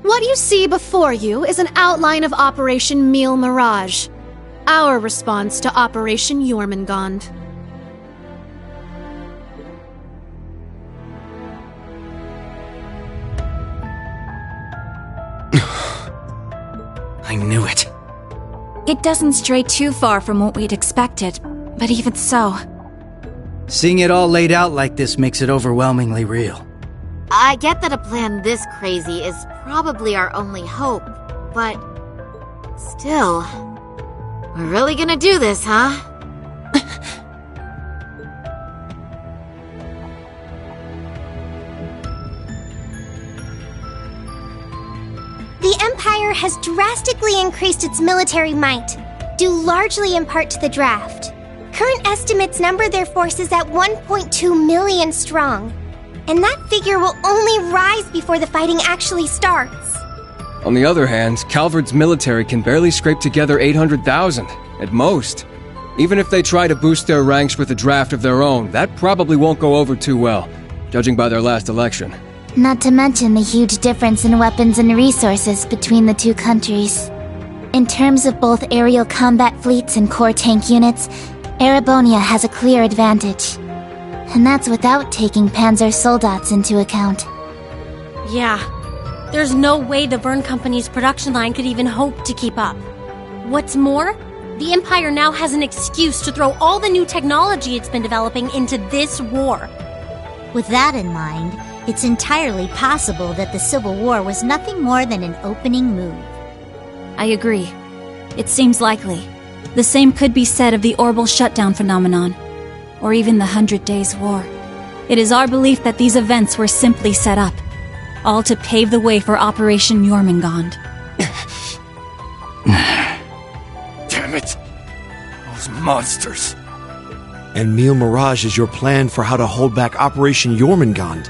What you see before you is an outline of Operation Meal Mirage, our response to Operation Jormungand. I knew it. It doesn't stray too far from what we'd expected, but even so... Seeing it all laid out like this makes it overwhelmingly real. I get that a plan this crazy is probably our only hope, but... still... we're really gonna do this, huh? The Empire has drastically increased its military might, due largely in part to the draft. Current estimates number their forces at 1.2 million strong. And that figure will only rise before the fighting actually starts. On the other hand, Calvard's military can barely scrape together 800,000, at most. Even if they try to boost their ranks with a draft of their own, that probably won't go over too well, judging by their last election. Not to mention the huge difference in weapons and resources between the two countries. In terms of both aerial combat fleets and core tank units, Erebonia has a clear advantage. And that's without taking Panzer Soldats into account. Yeah. There's no way the Verne Company's production line could even hope to keep up. What's more, the Empire now has an excuse to throw all the new technology it's been developing into this war. With that in mind, it's entirely possible that the Civil War was nothing more than an opening move. I agree. It seems likely. The same could be said of the Orbital Shutdown phenomenon, or even the 100 Days War. It is our belief that these events were simply set up, all to pave the way for Operation Jormungand. Damn it! Those monsters! And Meal Mirage is your plan for how to hold back Operation Jormungand.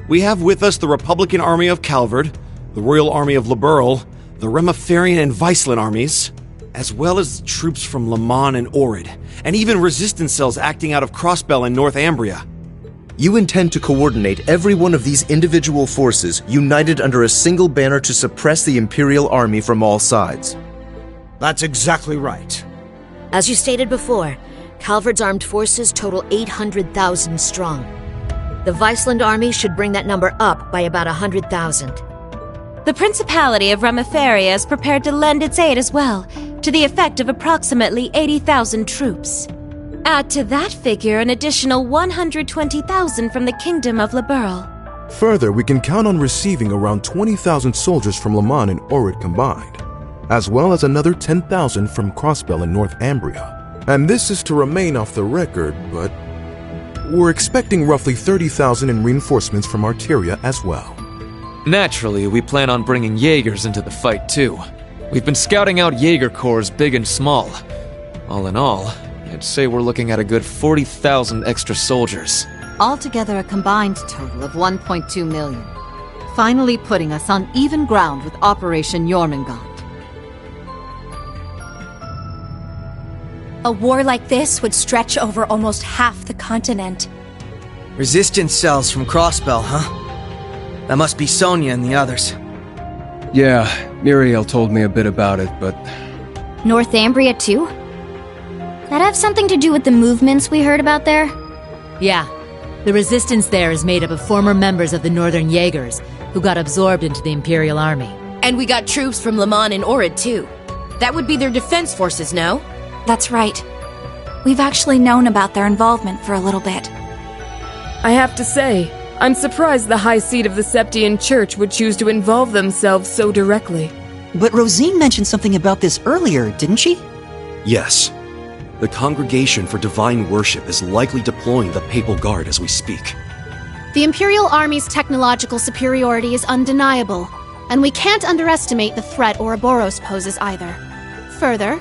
We have with us the Republican Army of Calvard, the Royal Army of Liberl, the Remiferian and Viceland armies, as well as troops from Le Mans and Orid, and even resistance cells acting out of Crossbell and Northumbria. You intend to coordinate every one of these individual forces united under a single banner to suppress the Imperial Army from all sides. That's exactly right. As you stated before, Calvard's armed forces total 800,000 strong. The Viceland army should bring that number up by about 100,000. The Principality of Remiferia is prepared to lend its aid as well, to the effect of approximately 80,000 troops. Add to that figure an additional 120,000 from the Kingdom of Liberl. Further, we can count on receiving around 20,000 soldiers from Le Mans and Orid combined, as well as another 10,000 from Crossbell and Northumbria. And this is to remain off the record, but we're expecting roughly 30,000 in reinforcements from Arteria as well. Naturally, we plan on bringing Jaegers into the fight too. We've been scouting out Jaeger corps big and small. All in all, I'd say we're looking at a good 40,000 extra soldiers. Altogether a combined total of 1.2 million. Finally putting us on even ground with Operation Jormungand. A war like this would stretch over almost half the continent. Resistance cells from Crossbell, huh? That must be Sonia and the others. Yeah, Muriel told me a bit about it, but... Northumbria too? That have something to do with the movements we heard about there? Yeah. The resistance there is made up of former members of the Northern Jaegers, who got absorbed into the Imperial Army. And we got troops from Le Mans and Orid too. That would be their defense forces, no? That's right. We've actually known about their involvement for a little bit. I have to say, I'm surprised the High Seat of the Septian Church would choose to involve themselves so directly. But Rosine mentioned something about this earlier, didn't she? Yes. The Congregation for Divine Worship is likely deploying the Papal Guard as we speak. The Imperial Army's technological superiority is undeniable, And we can't underestimate the threat Ouroboros poses either. Further,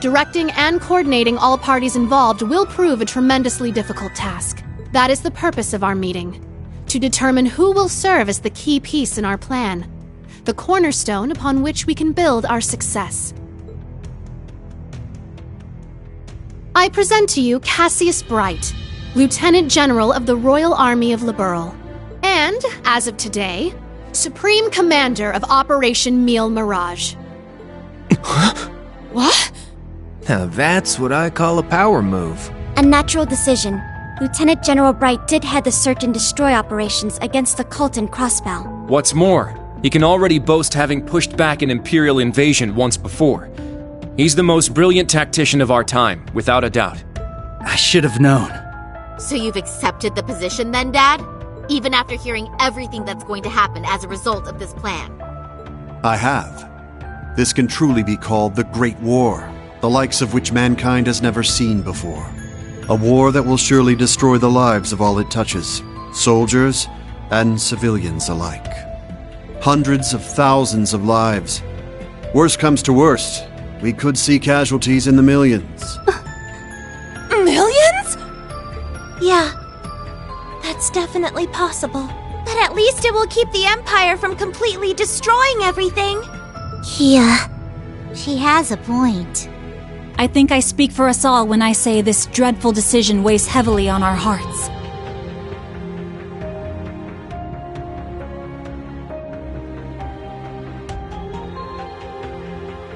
directing and coordinating all parties involved will prove a tremendously difficult task. That is the purpose of our meeting, to determine who will serve as the key piece in our plan, the cornerstone upon which we can build our success. I present to you Cassius Bright, Lieutenant General of the Royal Army of Liberl, and, as of today, Supreme Commander of Operation Mille Mirage. What? Now that's what I call a power move. A natural decision. Lieutenant General Bright did head the search and destroy operations against the cult in Crossbell. What's more, he can already boast having pushed back an Imperial invasion once before. He's the most brilliant tactician of our time, without a doubt. I should have known. So you've accepted the position then, Dad? Even after hearing everything that's going to happen as a result of this plan? I have. This can truly be called the Great War, the likes of which mankind has never seen before. A war that will surely destroy the lives of all it touches, soldiers and civilians alike. Hundreds of thousands of lives. Worst comes to worst, we could see casualties in the millions. Millions? Yeah, that's definitely possible. But at least it will keep the Empire from completely destroying everything. Yeah, she has a point. I think I speak for us all when I say this dreadful decision weighs heavily on our hearts.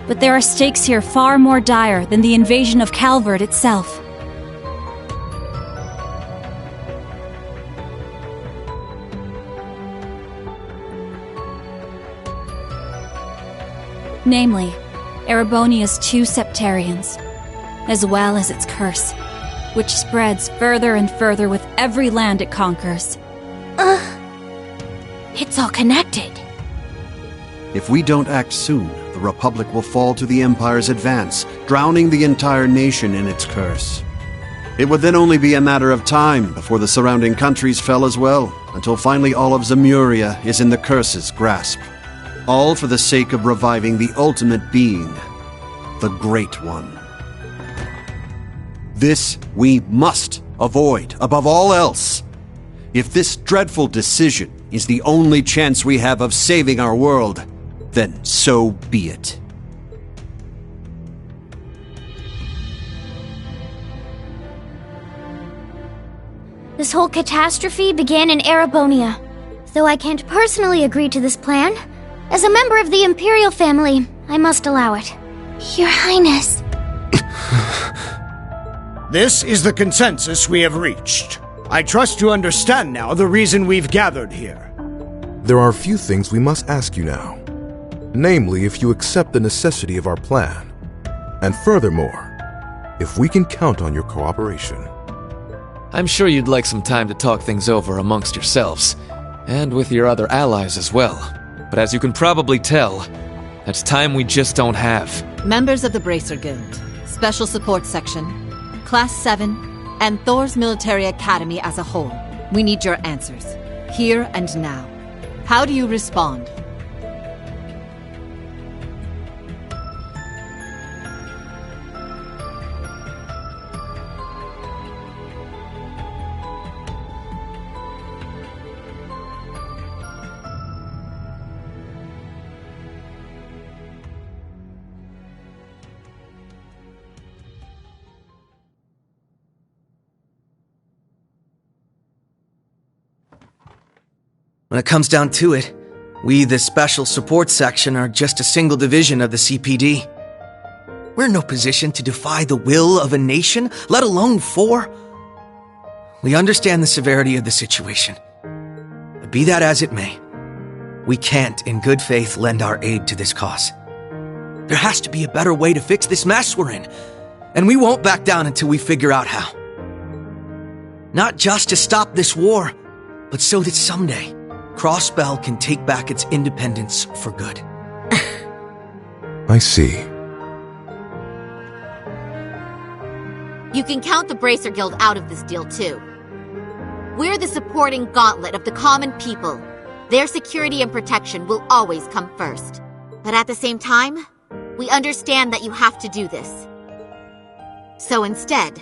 But there are stakes here far more dire than the invasion of Calvard itself. Namely, Erebonia's two Septarians, as well as its curse, which spreads further and further with every land it conquers. It's all connected. If we don't act soon, the Republic will fall to the Empire's advance, drowning the entire nation in its curse. It would then only be a matter of time before the surrounding countries fell as well, until finally all of Zemuria is in the curse's grasp. All for the sake of reviving the ultimate being, the Great One. This we must avoid above all else. If this dreadful decision is the only chance we have of saving our world, then so be it. This whole catastrophe began in Erebonia. Though I can't personally agree to this plan, as a member of the Imperial family, I must allow it. Your Highness. This is the consensus we have reached. I trust you understand now the reason we've gathered here. There are a few things we must ask you now. Namely, if you accept the necessity of our plan. And furthermore, if we can count on your cooperation. I'm sure you'd like some time to talk things over amongst yourselves, and with your other allies as well. But as you can probably tell, that's time we just don't have. Members of the Bracer Guild, Special Support Section, Class 7, and Thor's Military Academy as a whole. We need your answers, here and now. How do you respond? When it comes down to it, we, the Special Support Section, are just a single division of the CPD. We're in no position to defy the will of a nation, let alone four. We understand the severity of the situation. But be that as it may, we can't, in good faith, lend our aid to this cause. There has to be a better way to fix this mess we're in, and we won't back down until we figure out how. Not just to stop this war, but so that someday, Crossbell can take back its independence for good. I see. You can count the Bracer Guild out of this deal, too. We're the supporting gauntlet of the common people, Their security and protection will always come first. But at the same time, we understand that you have to do this. So instead,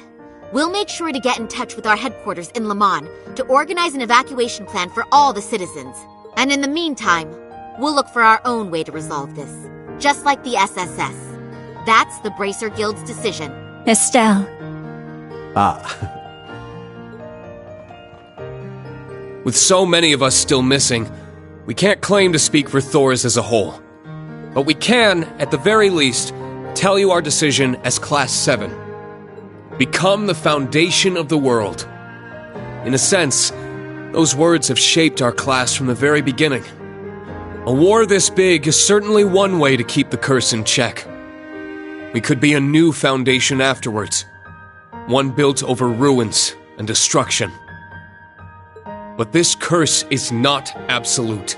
we'll make sure to get in touch with our headquarters in Lamon to organize an evacuation plan for all the citizens. And in the meantime, we'll look for our own way to resolve this, just like the SSS. That's the Bracer Guild's decision. Estelle. With so many of us still missing, we can't claim to speak for Thors as a whole. But we can, at the very least, tell you our decision as Class 7. Become the foundation of the world. In a sense, those words have shaped our class from the very beginning. A war this big is certainly one way to keep the curse in check. We could be a new foundation afterwards, one built over ruins and destruction. But this curse is not absolute.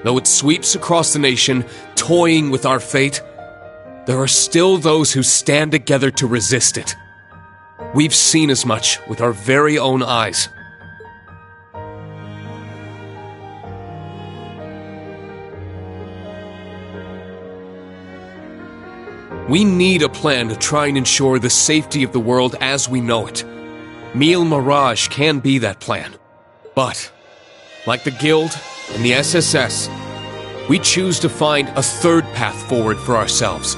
Though it sweeps across the nation, toying with our fate, there are still those who stand together to resist it. We've seen as much with our very own eyes. We need a plan to try and ensure the safety of the world as we know it. Mille Mirage can be that plan. But, like the Guild and the SSS, we choose to find a third path forward for ourselves.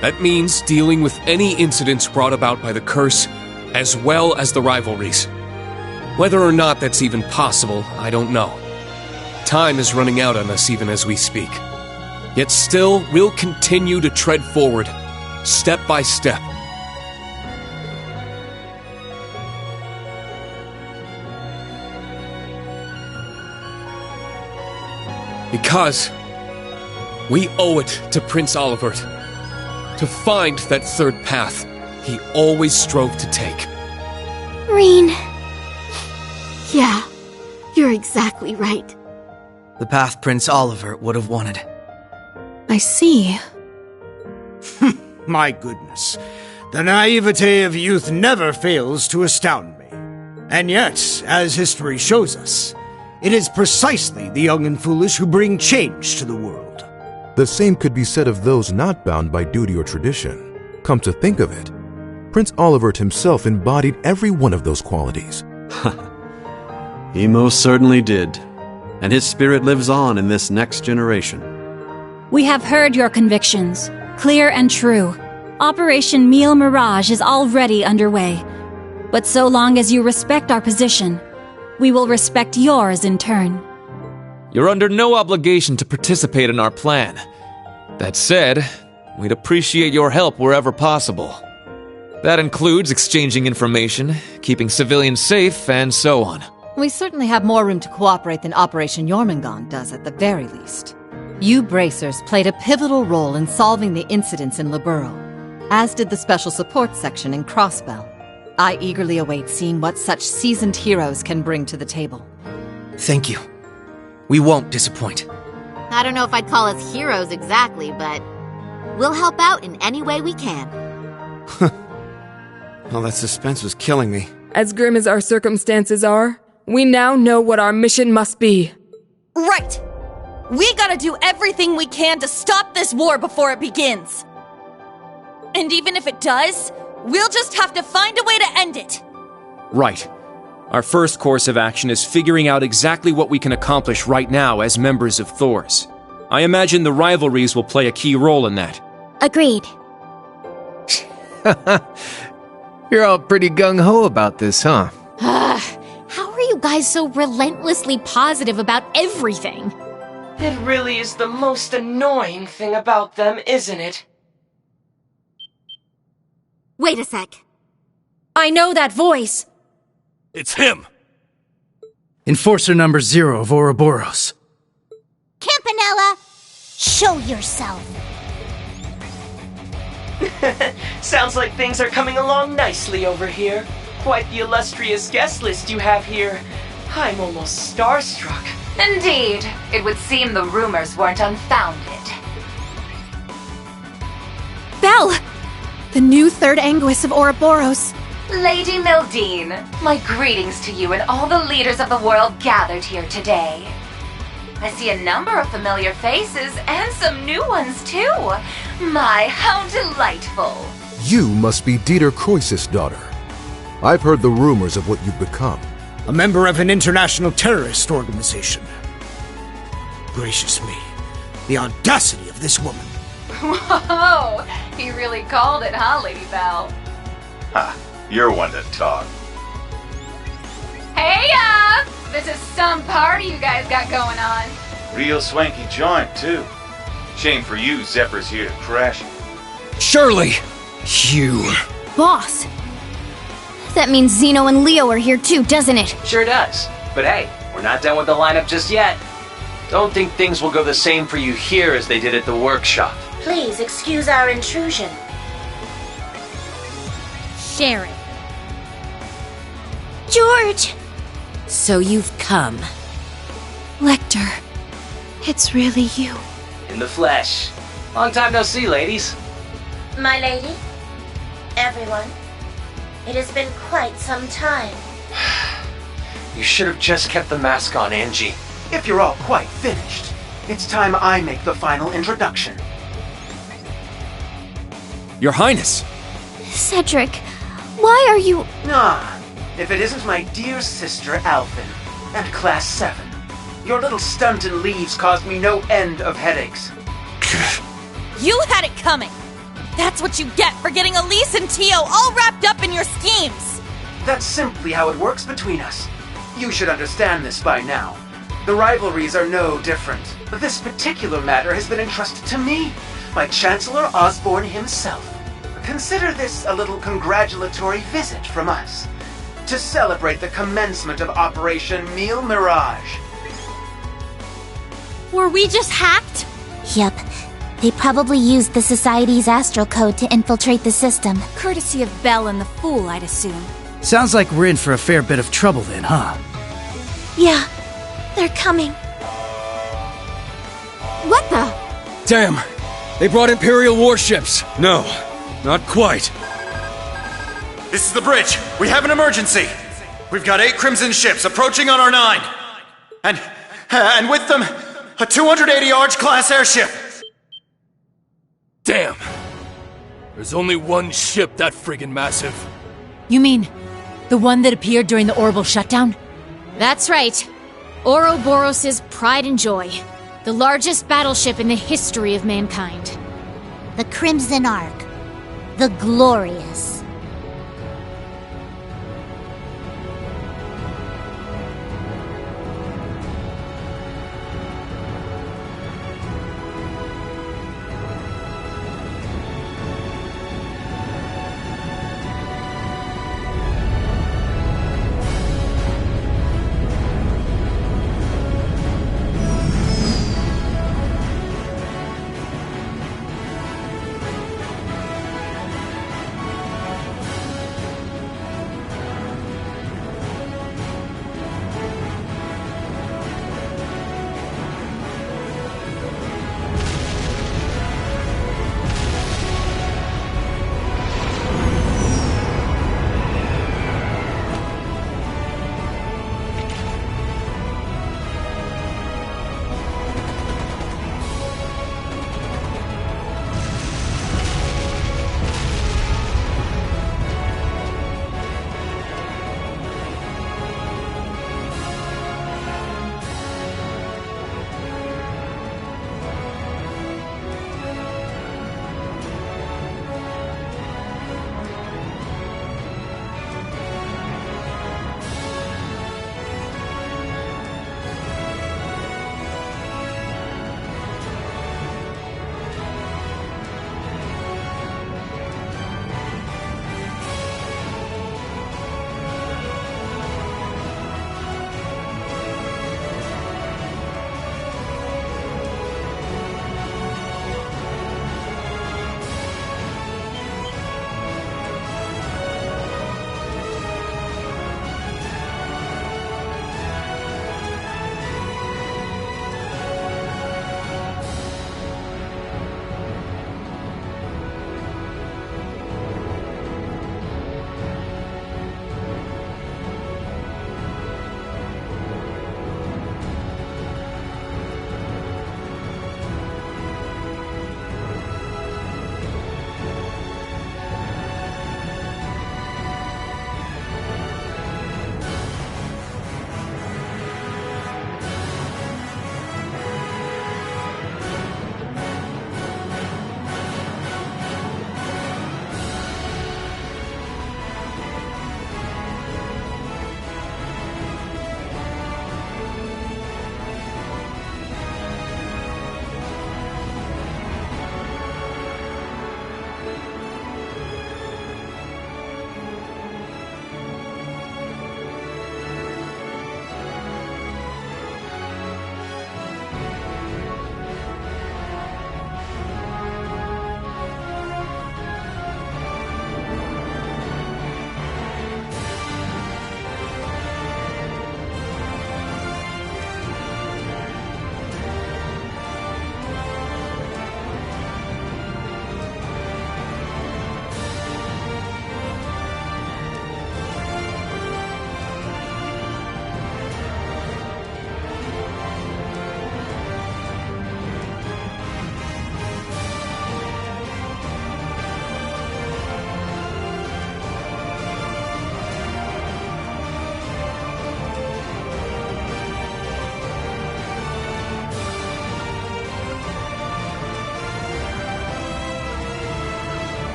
That means dealing with any incidents brought about by the curse, as well as the rivalries. Whether or not that's even possible, I don't know. Time is running out on us even as we speak. Yet still, we'll continue to tread forward, step by step. Because we owe it to Prince Olivert to find that third path he always strove to take. Rean. Yeah, you're exactly right. The path Prince Olivert would have wanted. I see. My goodness. The naivete of youth never fails to astound me. And yet, as history shows us, it is precisely the young and foolish who bring change to the world. The same could be said of those not bound by duty or tradition. Come to think of it, Prince Olivert himself embodied every one of those qualities. He most certainly did. And his spirit lives on in this next generation. We have heard your convictions, clear and true. Operation Mille Mirage is already underway. But so long as you respect our position, we will respect yours in turn. You're under no obligation to participate in our plan. That said, we'd appreciate your help wherever possible. That includes exchanging information, keeping civilians safe, and so on. We certainly have more room to cooperate than Operation Jormungand does at the very least. You Bracers played a pivotal role in solving the incidents in Liberl, as did the Special Support Section in Crossbell. I eagerly await seeing what such seasoned heroes can bring to the table. Thank you. We won't disappoint. I don't know if I'd call us heroes exactly, but we'll help out in any way we can. Well, that suspense was killing me. As grim as our circumstances are, we now know what our mission must be. Right! We gotta do everything we can to stop this war before it begins. And even if it does, we'll just have to find a way to end it. Right. Our first course of action is figuring out exactly what we can accomplish right now as members of Thors. I imagine the rivalries will play a key role in that. Agreed. You're all pretty gung-ho about this, huh? How are you guys so relentlessly positive about everything? It really is the most annoying thing about them, isn't it? Wait a sec. I know that voice. It's him! Enforcer number 0 of Ouroboros. Campanella, show yourself. Sounds like things are coming along nicely over here. Quite the illustrious guest list you have here. I'm almost starstruck. Indeed. It would seem the rumors weren't unfounded. Belle! The new third Anguis of Ouroboros. Lady Mildine, my greetings to you and all the leaders of the world gathered here today. I see a number of familiar faces and some new ones too. My, how delightful. You must be Dieter Croesus' daughter. I've heard the rumors of what you've become. A member of an international terrorist organization. Gracious me, the audacity of this woman. Whoa, he really called it, huh, Lady Val? Ha, you're one to talk. Hey, this is some party you guys got going on. Real swanky joint, too. Shame for you, Zephyr's here to crash it. Shirley! You... Boss! That means Zeno and Leo are here too, doesn't it? Sure does. But hey, we're not done with the lineup just yet. Don't think things will go the same for you here as they did at the workshop. Please excuse our intrusion. Sharon. George! So you've come. Lecter, it's really you. In the flesh. Long time no see, ladies. My lady, everyone, it has been quite some time. You should have just kept the mask on, Angie. If you're all quite finished, it's time I make the final introduction. Your Highness! Cedric, why are you... If it isn't my dear sister Alphen, and Class 7. Your little stunt in leaves caused me no end of headaches. You had it coming! That's what you get for getting Elise and Tio all wrapped up in your schemes! That's simply how it works between us. You should understand this by now. The rivalries are no different. This particular matter has been entrusted to me, by Chancellor Osborne himself. Consider this a little congratulatory visit from us, to celebrate the commencement of Operation Mille Mirage. Were we just hacked? Yep. They probably used the Society's astral code to infiltrate the system. Courtesy of Belle and the Fool, I'd assume. Sounds like we're in for a fair bit of trouble then, huh? Yeah, they're coming. What the? Damn! They brought Imperial warships! No, not quite. This is the bridge. We have an emergency. We've got 8 Crimson ships approaching on our 9. And with them, a 280 Arch-class airship. Damn. There's only one ship that friggin' massive. You mean the one that appeared during the orbital shutdown? That's right. Ouroboros' pride and joy. The largest battleship in the history of mankind. The Crimson Ark. The Glorious.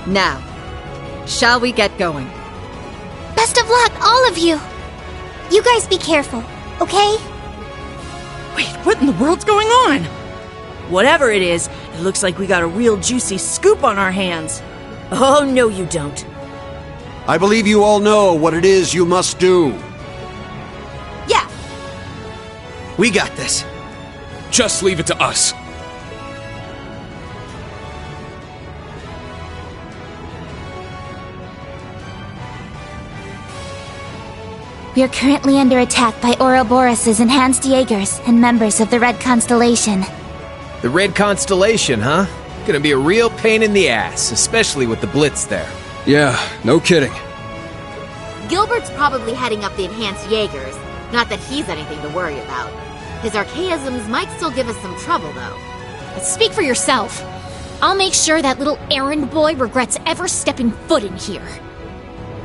Now, shall we get going? Best of luck, all of you! You guys be careful, okay? Wait, what in the world's going on? Whatever it is, it looks like we got a real juicy scoop on our hands. Oh, no you don't. I believe you all know what it is you must do. Yeah. We got this. Just leave it to us. We are currently under attack by Ouroboros' enhanced Jaegers and members of the Red Constellation. The Red Constellation, huh? Gonna be a real pain in the ass, especially with the Blitz there. Yeah, no kidding. Gilbert's probably heading up the enhanced Jaegers. Not that he's anything to worry about. His archaisms might still give us some trouble, though. Speak for yourself. I'll make sure that little errand boy regrets ever stepping foot in here.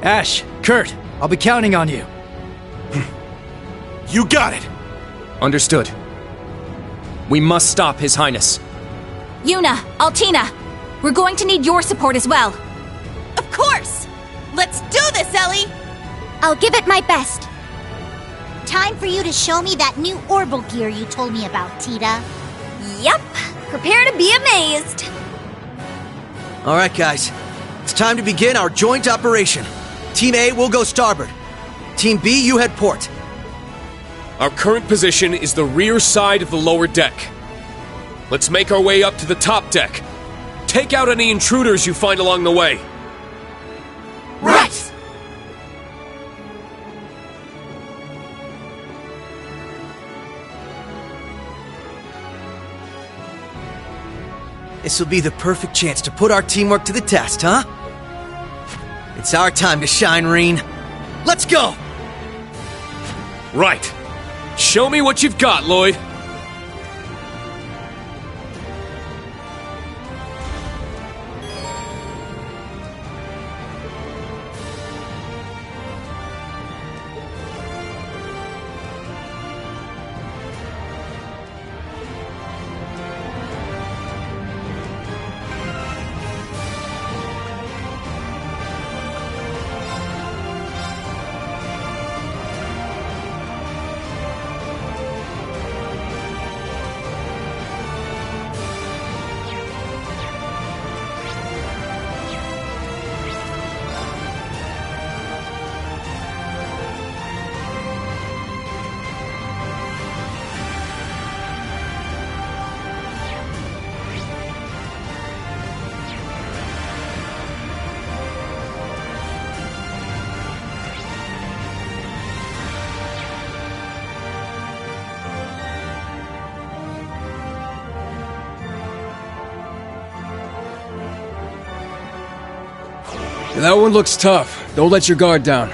Ash, Kurt, I'll be counting on you. You got it! Understood. We must stop His Highness. Yuna, Altina, we're going to need your support as well. Of course! Let's do this, Ellie! I'll give it my best. Time for you to show me that new Orbital gear you told me about, Tita. Yep. Prepare to be amazed. Alright, guys. It's time to begin our joint operation. Team A will go starboard. Team B, you head port. Our current position is the rear side of the lower deck. Let's make our way up to the top deck. Take out any intruders you find along the way. Right! This will be the perfect chance to put our teamwork to the test, huh? It's our time to shine, Reen. Let's go! Right. Show me what you've got, Lloyd. That one looks tough. Don't let your guard down.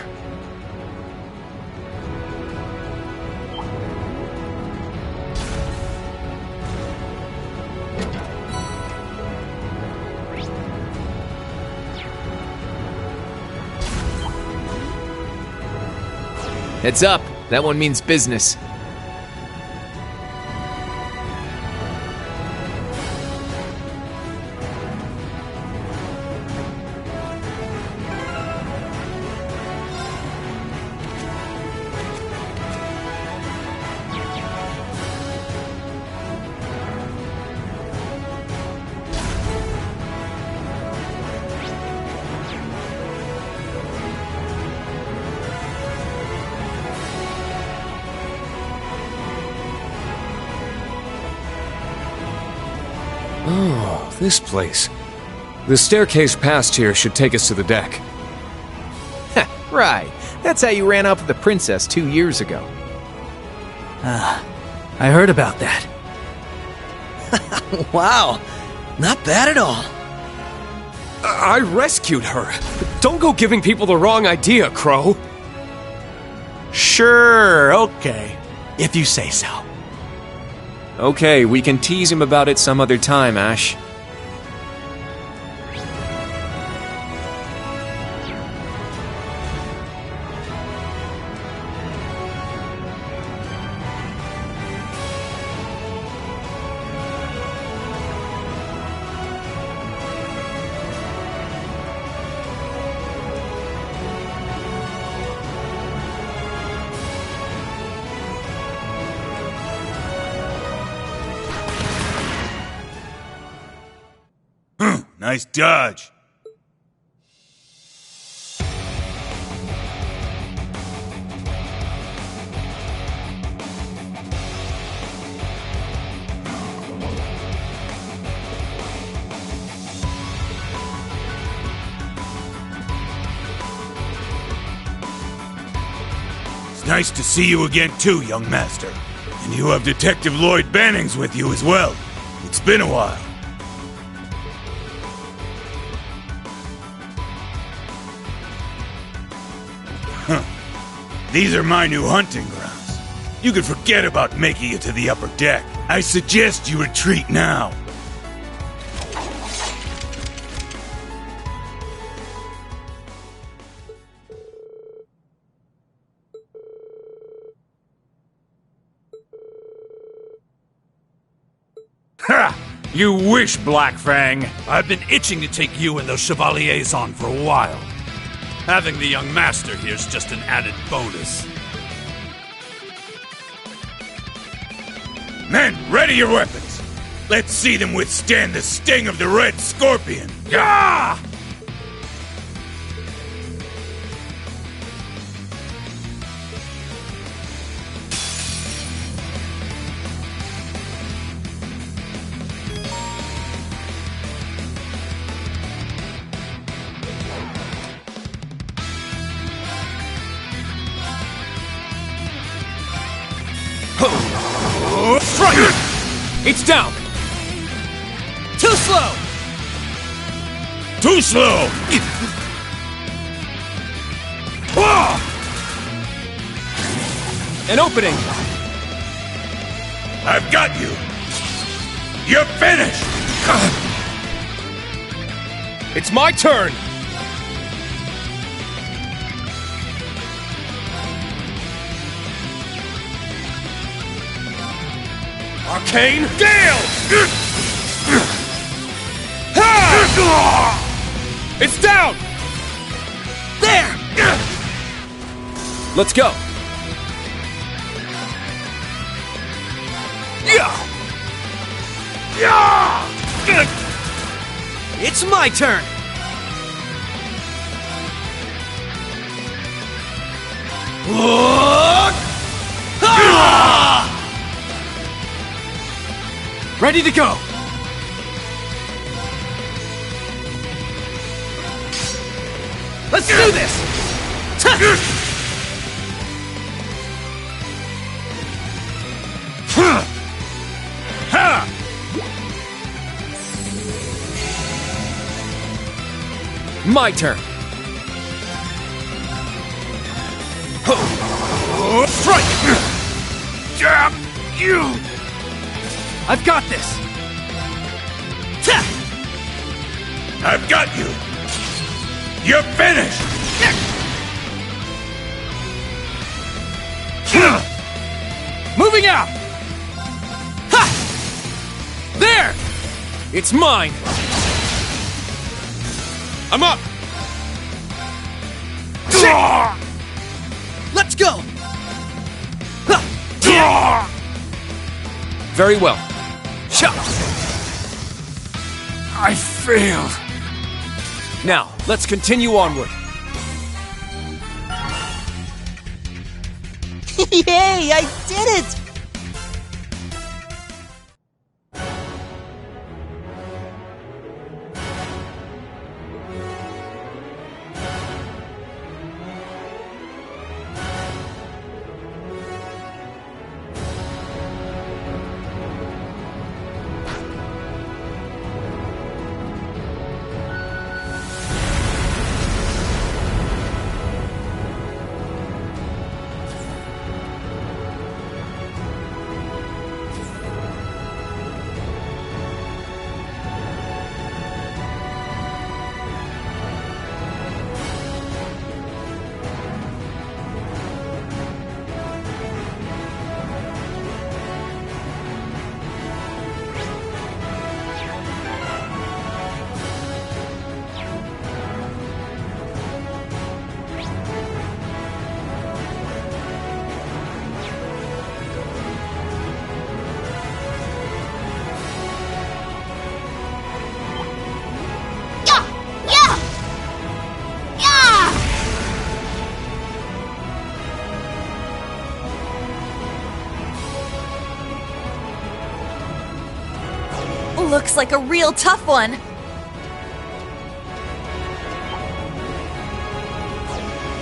Heads up, that one means business. Oh, this place. The staircase past here should take us to the deck. Right. That's how you ran off with the princess 2 years ago. I heard about that. Wow. Not bad at all. I rescued her. Don't go giving people the wrong idea, Crow. Sure, okay. If you say so. Okay, we can tease him about it some other time, Ash. Nice dodge. It's nice to see you again too, young master. And you have Detective Lloyd Bannings with you as well. It's been a while. Huh. These are my new hunting grounds. You can forget about making it to the upper deck. I suggest you retreat now. Ha! You wish, Blackfang. I've been itching to take you and those Chevaliers on for a while. Having the young master here's just an added bonus. Men, ready your weapons. Let's see them withstand the sting of the Red Scorpion. Gah! Strike! It's down! Too slow! Too slow! An opening! I've got you! You're finished! It's my turn! Arcane Gale! It's down! There! Let's go! It's my turn! Ready to go! Let's do this! My turn! Strike! Damn you! I've got this! I've got you! You're finished! Moving out! Ha! There! It's mine! I'm up! Let's go! Very well. I failed. Now, let's continue onward. Yay! I did it! Looks like a real tough one.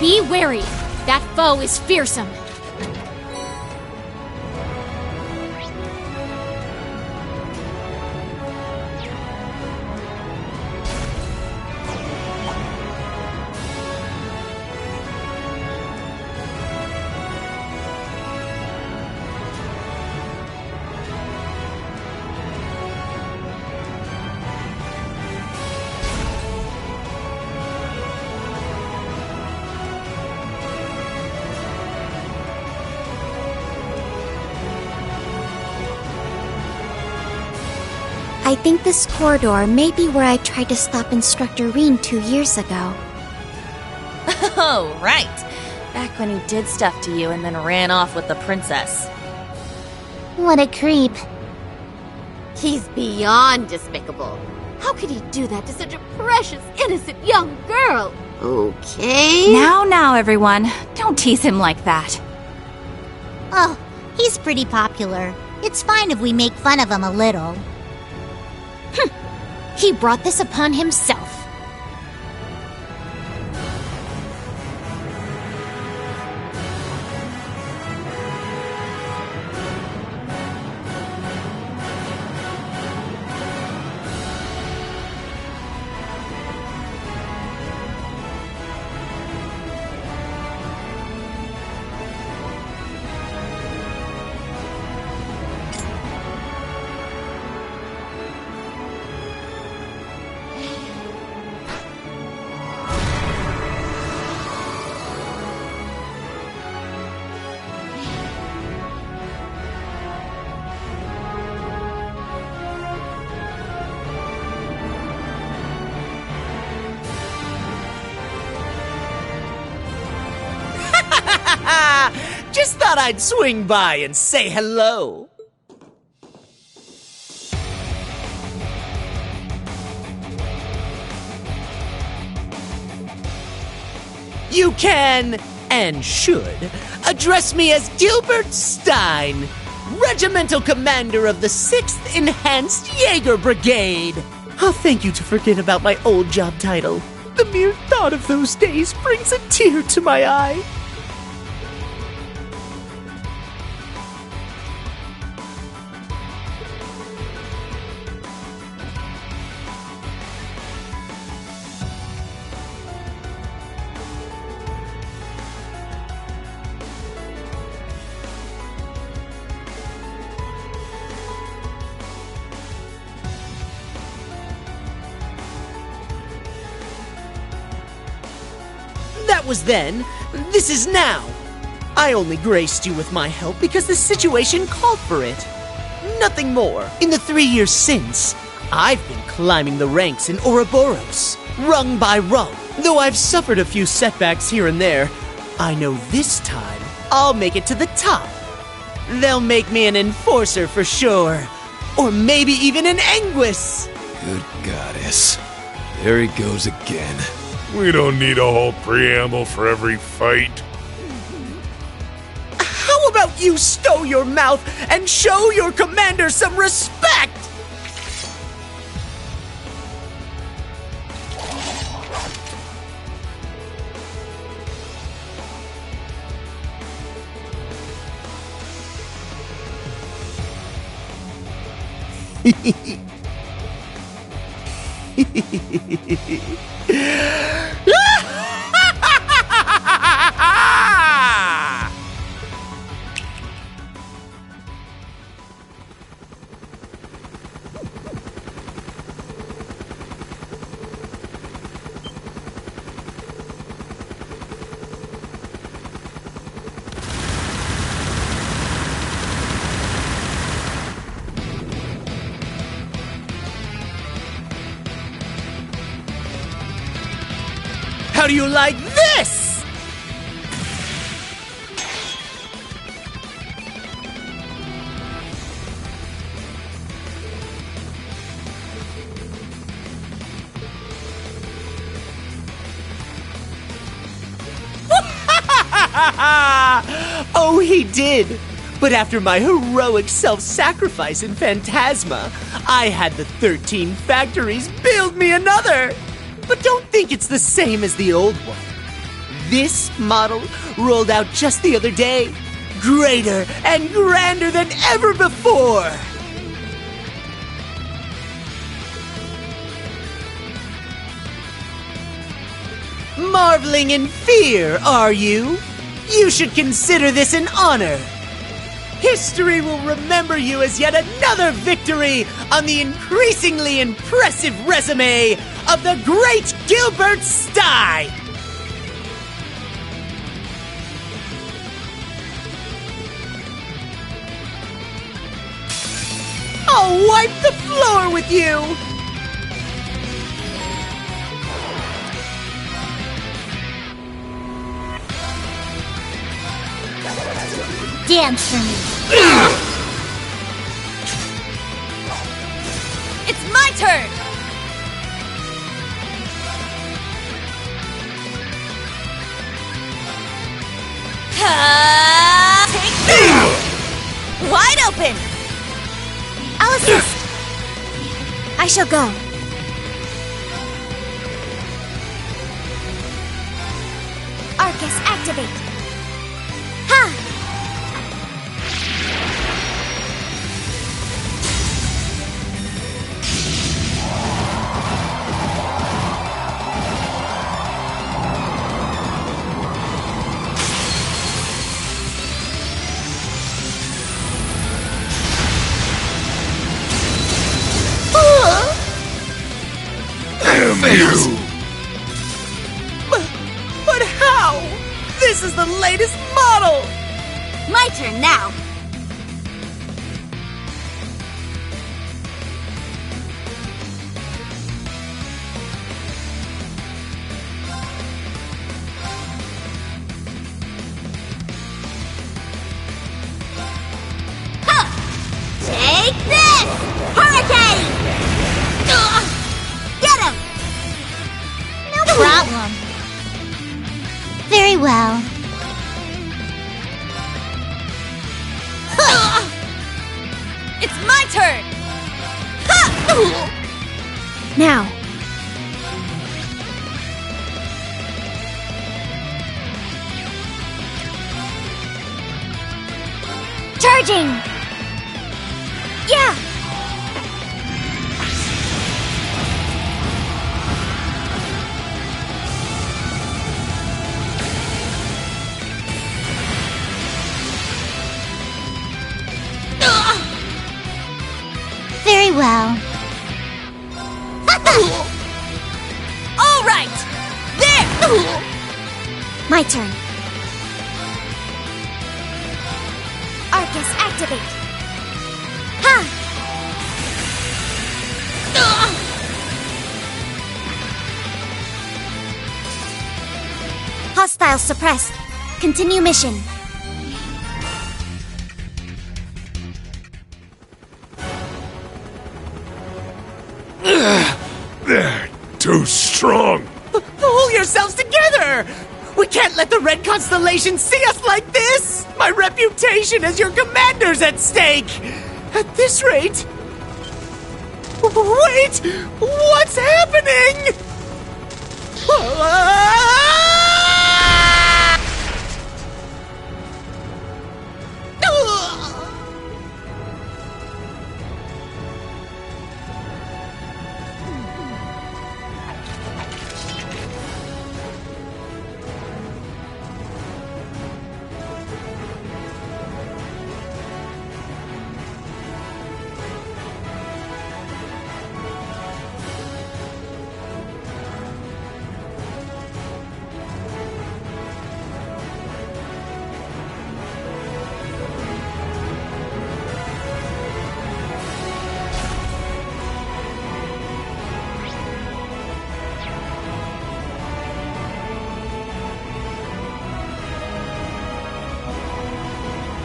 Be wary. That foe is fearsome. I think this corridor may be where I tried to stop Instructor Reen 2 years ago. Oh, right. Back when he did stuff to you and then ran off with the princess. What a creep. He's beyond despicable. How could he do that to such a precious, innocent young girl? Okay. Now, everyone. Don't tease him like that. Oh, he's pretty popular. It's fine if we make fun of him a little. He brought this upon himself. Just thought I'd swing by and say hello. You can, and should, address me as Gilbert Stein, Regimental Commander of the 6th Enhanced Jaeger Brigade. I'll thank you to forget about my old job title. The mere thought of those days brings a tear to my eye. That was then. This is now. I only graced you with my help because the situation called for it. Nothing more. In the 3 years since, I've been climbing the ranks in Ouroboros, rung by rung. Though I've suffered a few setbacks here and there, I know this time I'll make it to the top. They'll make me an enforcer for sure. Or maybe even an Anguis. Good goddess. There he goes again. We don't need a whole preamble for every fight. How about you stow your mouth and show your commander some respect? How do you like this? Oh, he did. But after my heroic self-sacrifice in Phantasma, I had the 13 factories build me another. But don't think it's the same as the old one. This model rolled out just the other day, greater and grander than ever before. Marveling in fear, are you? You should consider this an honor. History will remember you as yet another victory on the increasingly impressive resume of the great Gilbert Stein. I'll wipe the floor with you! Dance for me. It's my turn! Take this! Wide open! I'll assist. I shall go. Arcus, activate. Ha! But how? This is the latest model! My turn now. Ha! Take this! Hurricane! Get him! No problem. Very well. It's my turn! Now. Charging! Yeah! Very well. All right! There! My turn. Arcus, activate. Ha! Hostiles suppressed. Continue mission. They're too strong. Pull yourselves together! We can't let the Red Constellation see us like this! My reputation as your commander's at stake! At this rate... Wait! What's happening?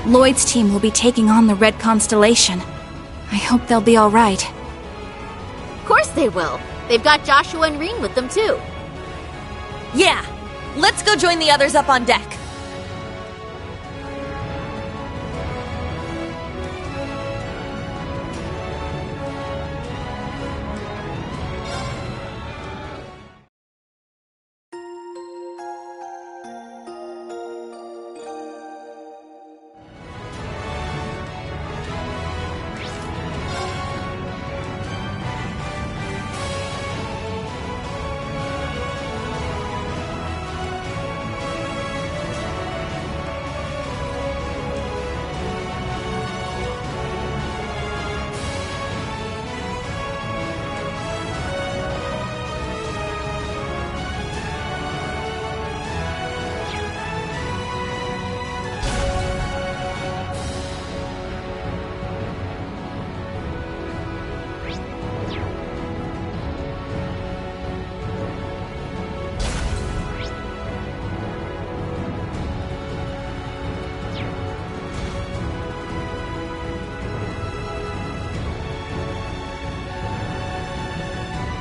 Lloyd's team will be taking on the Red Constellation. I hope they'll be all right. Of course they will. They've got Joshua and Reen with them too. Yeah! Let's go join the others up on deck.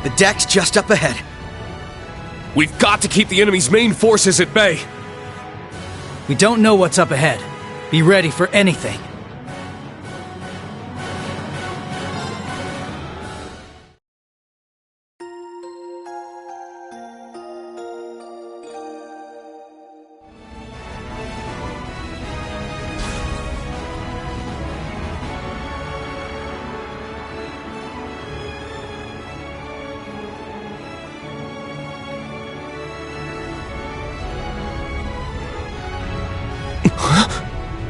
The deck's just up ahead. We've got to keep the enemy's main forces at bay. We don't know what's up ahead. Be ready for anything.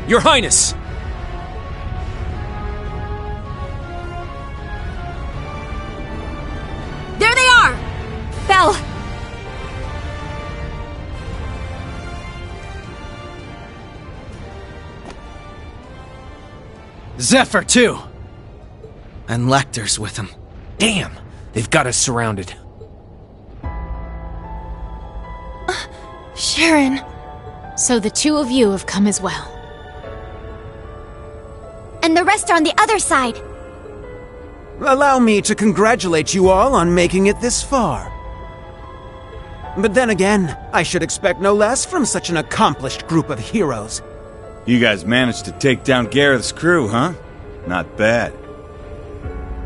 Your Highness! There they are! Belle! Zephyr, too! And Lecter's with him. Damn! They've got us surrounded. Sharon. So the two of you have come as well. And the rest are on the other side. Allow me to congratulate you all on making it this far. But then again, I should expect no less from such an accomplished group of heroes. You guys managed to take down Gareth's crew, huh? Not bad.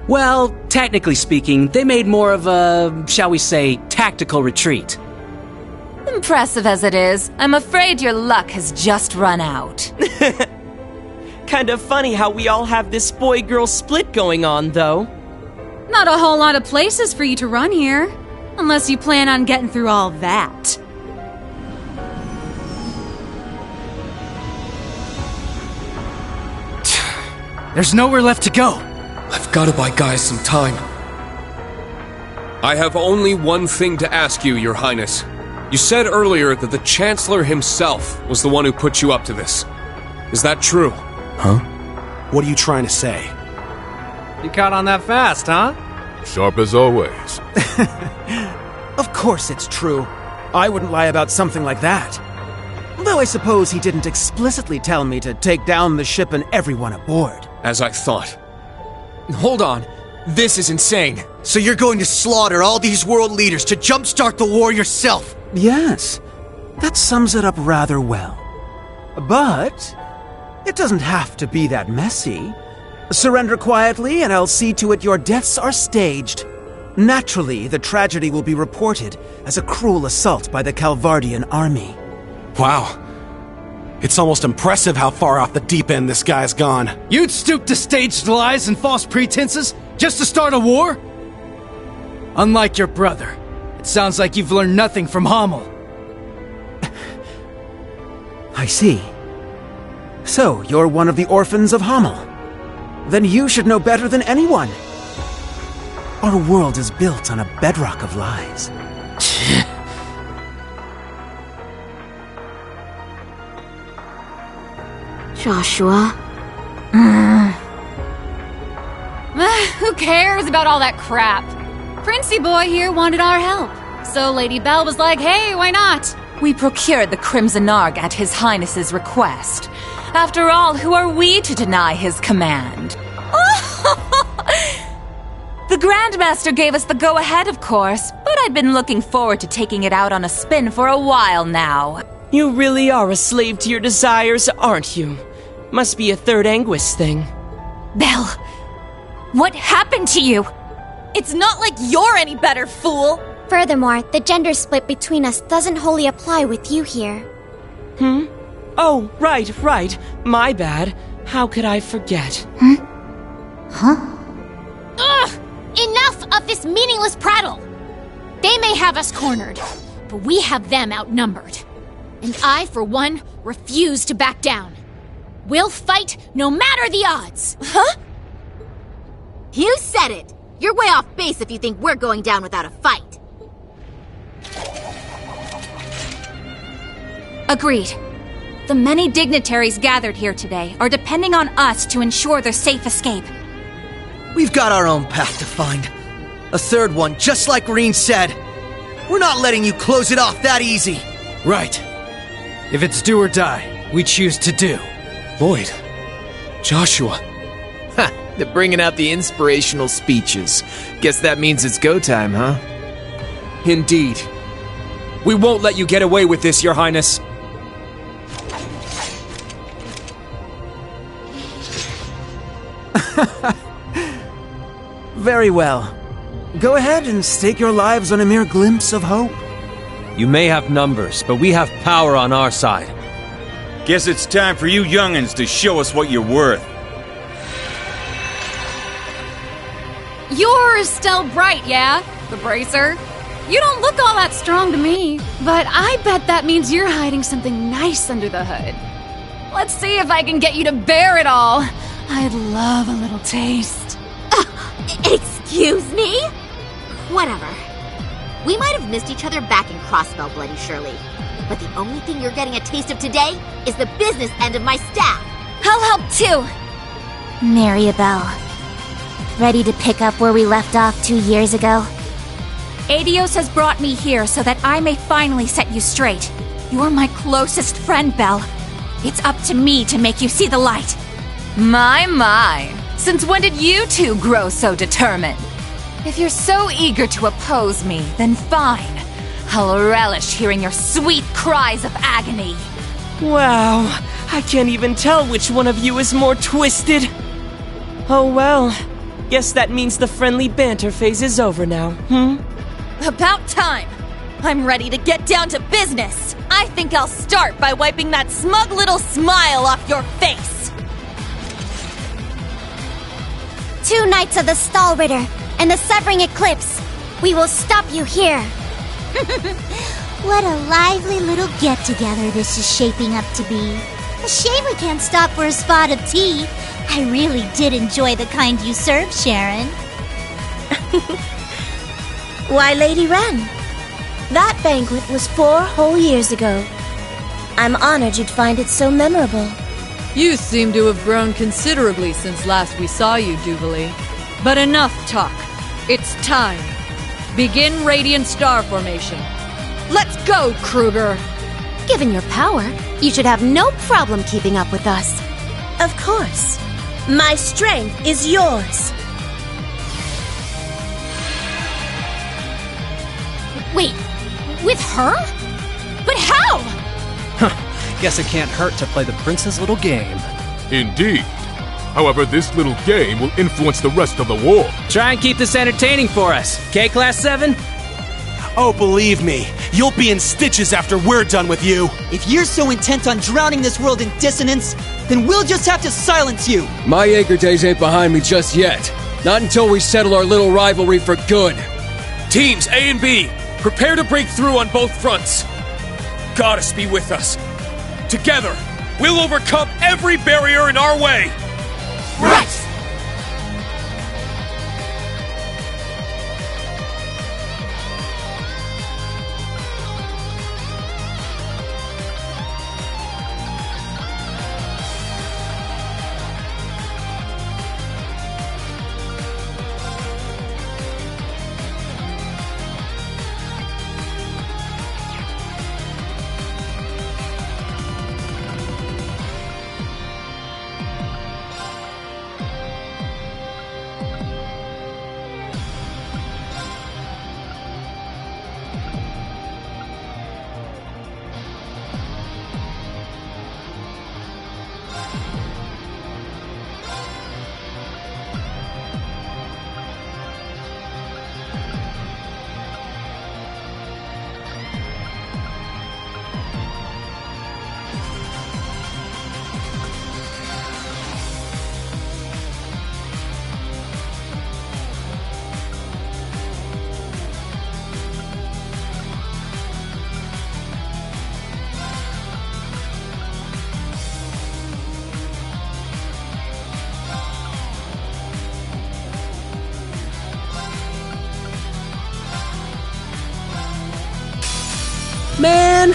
Well, technically speaking, they made more of a, shall we say, tactical retreat. Impressive as it is, I'm afraid your luck has just run out. Kind of funny how we all have this boy-girl split going on, though. Not a whole lot of places for you to run here. Unless you plan on getting through all that. There's nowhere left to go. I've got to buy guys some time. I have only one thing to ask you, Your Highness. You said earlier that the Chancellor himself was the one who put you up to this. Is that true? Huh? What are you trying to say? You caught on that fast, huh? Sharp as always. Of course it's true. I wouldn't lie about something like that. Though I suppose he didn't explicitly tell me to take down the ship and everyone aboard. As I thought. Hold on. This is insane. So you're going to slaughter all these world leaders to jumpstart the war yourself? Yes. That sums it up rather well. But it doesn't have to be that messy. Surrender quietly and I'll see to it your deaths are staged. Naturally, the tragedy will be reported as a cruel assault by the Calvardian army. Wow. It's almost impressive how far off the deep end this guy's gone. You'd stoop to staged lies and false pretenses just to start a war? Unlike your brother, it sounds like you've learned nothing from Hamel. I see. So, you're one of the orphans of Hamel. Then you should know better than anyone. Our world is built on a bedrock of lies. Joshua? Who cares about all that crap? Princey Boy here wanted our help. So Lady Belle was like, hey, why not? We procured the Crimson Arg at His Highness's request. After all, who are we to deny his command? The Grandmaster gave us the go-ahead, of course, but I'd been looking forward to taking it out on a spin for a while now. You really are a slave to your desires, aren't you? Must be a Third Anguis thing. Belle, what happened to you? It's not like you're any better, fool! Furthermore, the gender split between us doesn't wholly apply with you here. Oh, right. My bad. How could I forget? Ugh! Enough of this meaningless prattle! They may have us cornered, but we have them outnumbered. And I, for one, refuse to back down. We'll fight no matter the odds! Huh? You said it! You're way off base if you think we're going down without a fight. Agreed. The many dignitaries gathered here today are depending on us to ensure their safe escape. We've got our own path to find. A third one, just like Reen said. We're not letting you close it off that easy. Right. If it's do or die, we choose to do. Lloyd. Joshua. Ha! They're bringing out the inspirational speeches. Guess that means it's go time, huh? Indeed. We won't let you get away with this, Your Highness. Very well. Go ahead and stake your lives on a mere glimpse of hope. You may have numbers, but we have power on our side. Guess it's time for you young'uns to show us what you're worth. You're Estelle Bright, yeah? The Bracer? You don't look all that strong to me, but I bet that means you're hiding something nice under the hood. Let's see if I can get you to bear it all. I'd love a little taste. Excuse me? Whatever. We might have missed each other back in Crossbell, Bloody Shirley. But the only thing you're getting a taste of today is the business end of my staff. I'll help too. Maribel. Ready to pick up where we left off 2 years ago? Adios has brought me here so that I may finally set you straight. You're my closest friend, Belle. It's up to me to make you see the light. My. Since when did you two grow so determined? If you're so eager to oppose me, then fine. I'll relish hearing your sweet cries of agony. Wow, I can't even tell which one of you is more twisted. Oh well, guess that means the friendly banter phase is over now, About time! I'm ready to get down to business! I think I'll start by wiping that smug little smile off your face! 2 Knights of the Stalritter and the Severing Eclipse. We will stop you here. What a lively little get-together this is shaping up to be. A shame we can't stop for a spot of tea. I really did enjoy the kind you served, Sharon. Why, Lady Wren, that banquet was 4 whole years ago. I'm honored you'd find it so memorable. You seem to have grown considerably since last we saw you, Duvalie. But enough talk. It's time. Begin Radiant Star Formation. Let's go, Kruger! Given your power, you should have no problem keeping up with us. Of course. My strength is yours. Wait, with her? But how? Guess it can't hurt to play the prince's little game. Indeed. However, this little game will influence the rest of the war. Try and keep this entertaining for us, okay, Class 7? Oh, believe me, you'll be in stitches after we're done with you. If you're so intent on drowning this world in dissonance, then we'll just have to silence you. My Jaeger days ain't behind me just yet. Not until we settle our little rivalry for good. Teams A and B, prepare to break through on both fronts. Goddess be with us. Together, we'll overcome every barrier in our way. Right! Man,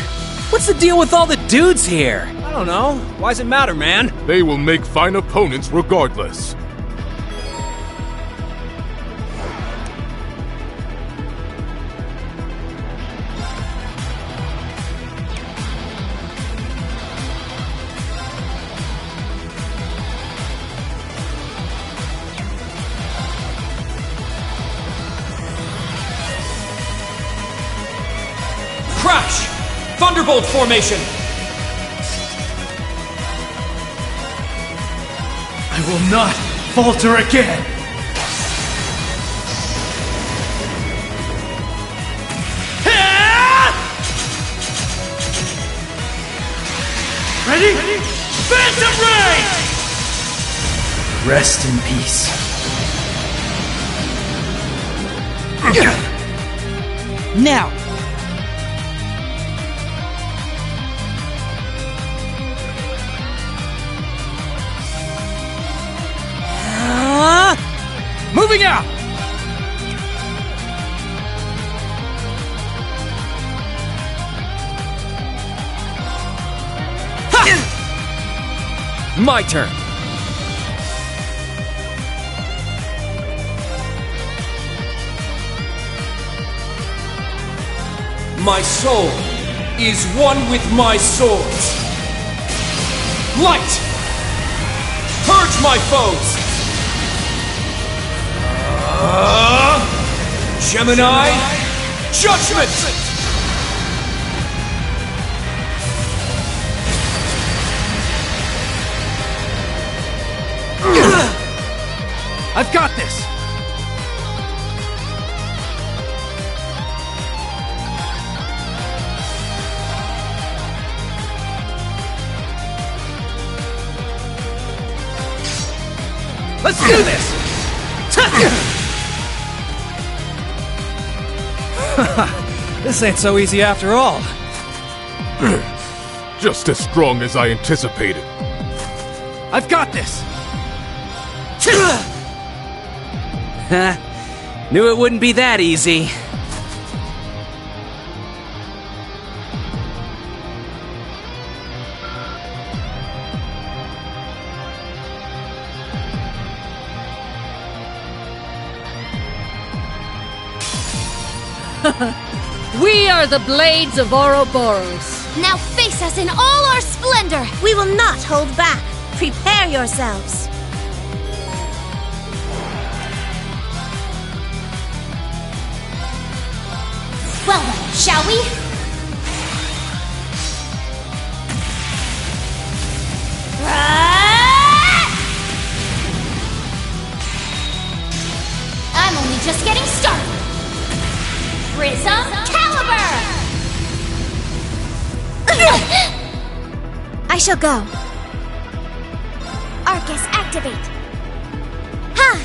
what's the deal with all the dudes here? I don't know. Why does it matter, man? They will make fine opponents regardless. crash! Thunderbolt formation! I will not falter again! Ready? Phantom Ray! Rest in peace. Now! Moving out! My turn. My soul is one with my swords. Light! Purge my foes! Gemini! Judgment! I've got this! Let's do this! This ain't so easy after all. Just as strong as I anticipated. I've got this! Knew it wouldn't be that easy. We are the Blades of Ouroboros. Now face us in all our splendor! We will not hold back. Prepare yourselves. Well then, shall we? I'm only just getting started. Prism Caliber! I shall go. Arcus, activate. Ha!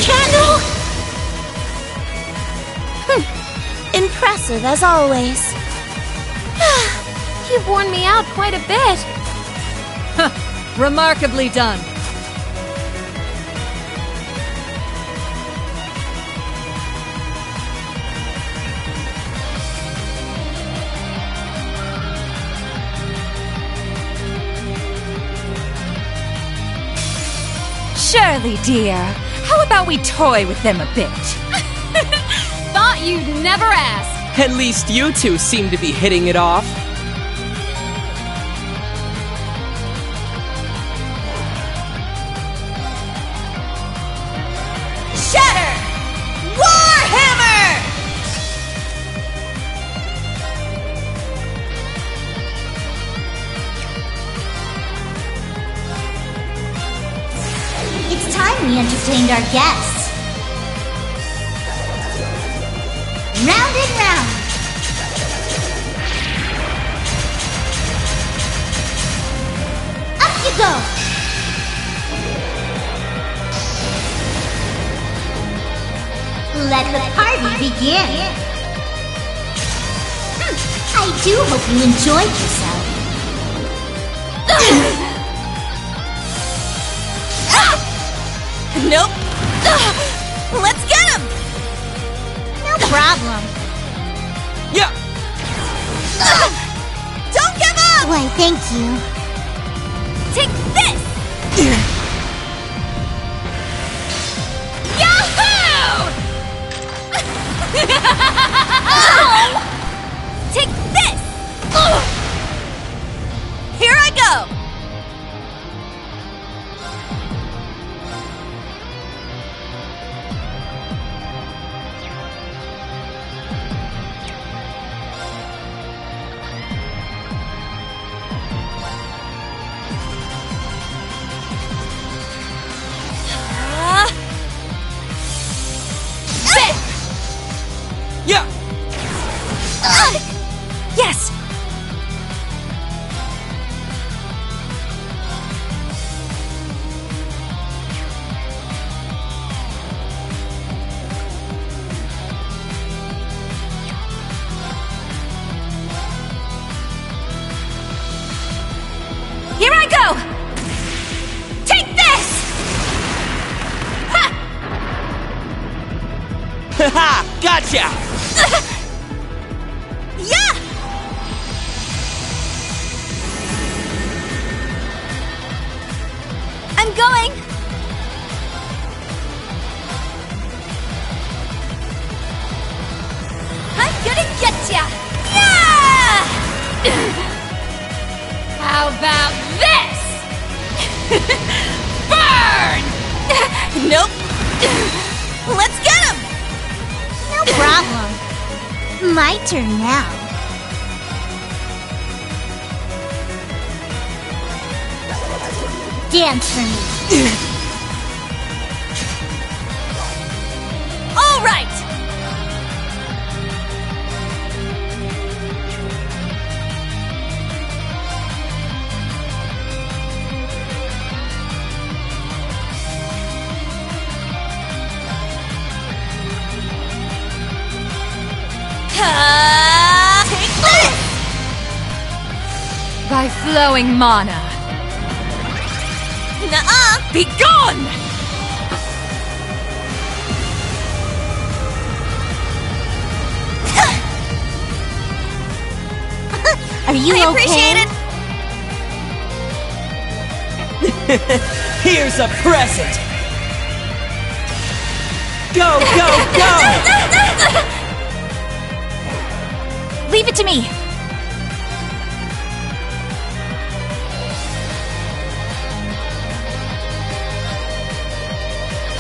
Candle! Impressive as always. You've worn me out quite a bit. Remarkably done. Shirley, dear, how about we toy with them a bit? Thought you'd never ask. At least you two seem to be hitting it off. Shatter! Warhammer! It's time we entertained our guests. Round and round. Up you go. Let the party begin. I do hope you enjoyed yourself. Nope. Let's get him! No problem. Yeah. Don't give up! Why, thank you. Take this! Yahoo! Haha! Gotcha! Yeah! I'm going! I'm gonna get ya! Yeah! How about this? Burn! Nope! Let's get him! No problem. My turn now. Dance for me. All right! Take this! By flowing mana. Nuh-uh! Be gone! Are you I okay? appreciate it! Here's a present! Go, go, go! Leave it to me.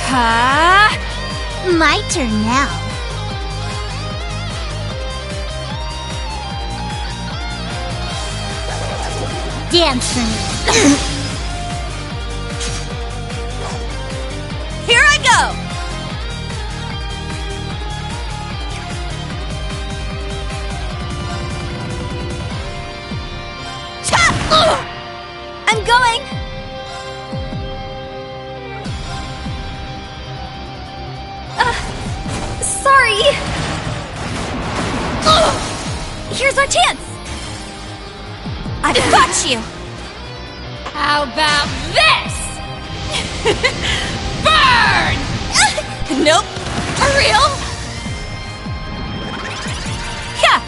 Ha! My turn now. Dance for me. Here I go! I'm going! Sorry. Here's our chance. I've got you. How about this? Burn! Nope. For real? Yeah.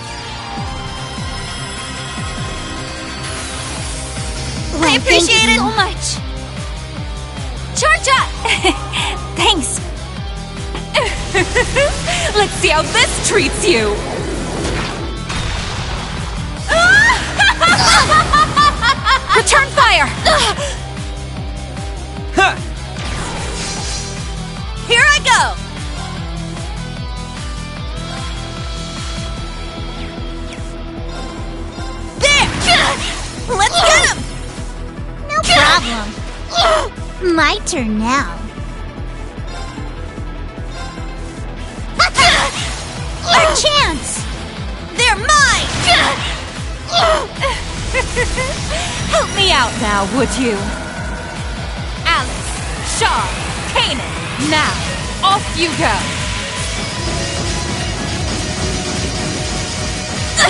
I appreciate it so much. Charge up. Thanks. Let's see how this treats you. Return fire. Huh. Here I go! There! Let's get him! No problem. My turn now. Our chance! They're mine! Help me out now, would you? Alice, Shaw, Kanan, now, off you go!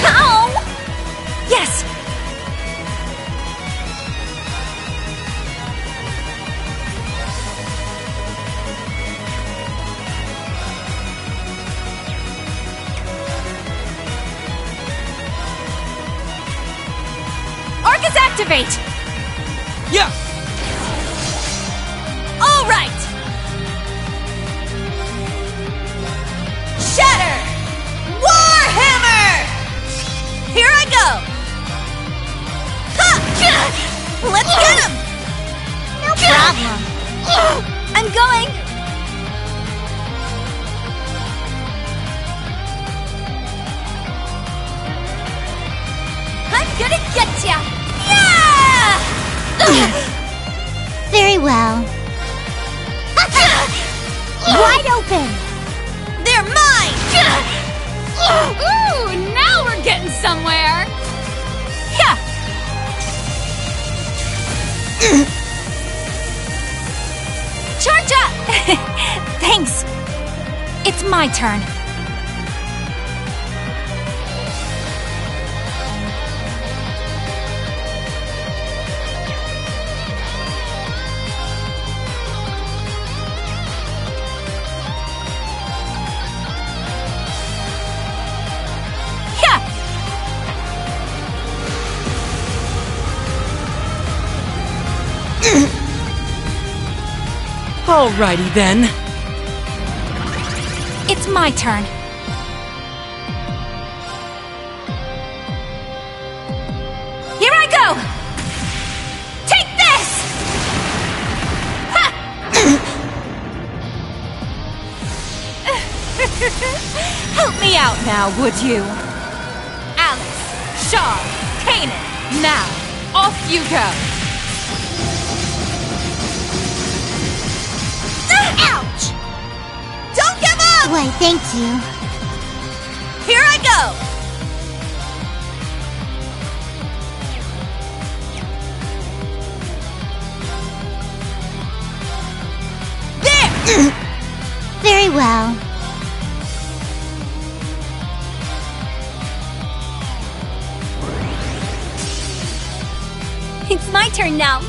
Ow! Yes. Arcus activate! Yeah! All right! Shatter! Warhammer! Here I go! Ha! Let's get him! No problem. I'm going! I'm gonna get ya! Yeah! Very well. Wide open. They're mine! Ooh, now we're getting somewhere! Yeah. Charge up! Thanks. It's my turn. Alrighty then. It's my turn. Here I go! Take this! Ha! Help me out now, would you? Alice, Shaw, Kanan, now, off you go! Ouch! Don't give up! Why, thank you. Here I go! There! Very well. It's my turn now.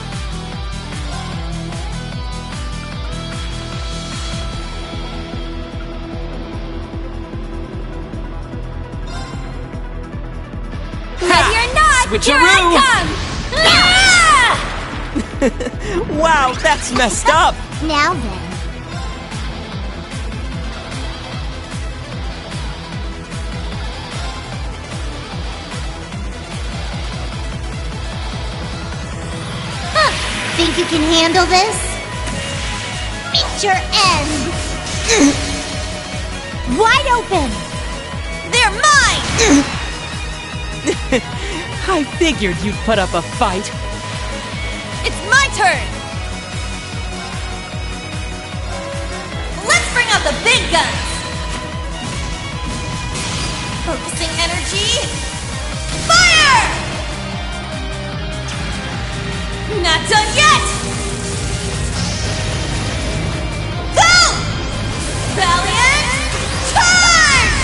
Ready or not, here I come! Wow, that's messed up! Now then. Think you can handle this? Meet your end! Wide open! They're mine! I figured you'd put up a fight. It's my turn! Let's bring out the big guns! Focusing energy. Fire! Not done yet! Go! Valiant charge!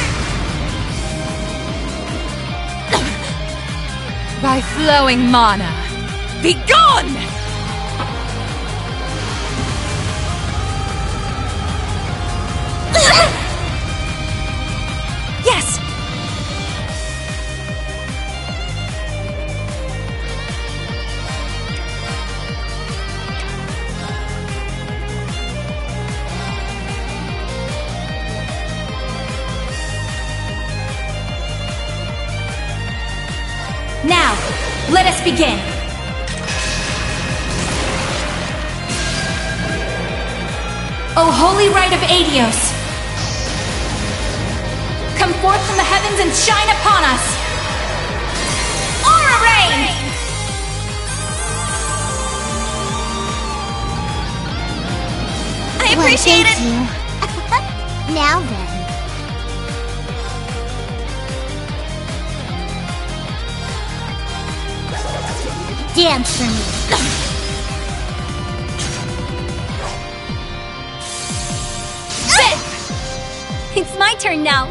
By flowing mana, be gone! Yes! Now, let us begin. O holy rite of Adios, come forth from the heavens and shine upon us. Aura Rain! I appreciate it! Now then. Dance for me. It's my turn now.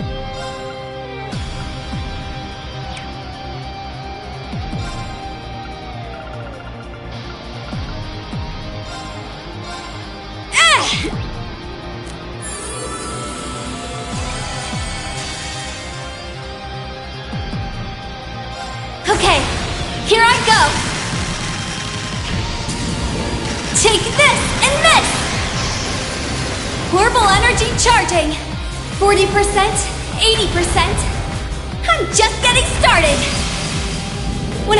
Okay, here I go. Take this and this! Orbital energy charging. 40%, 80%. I'm just getting started. 120%!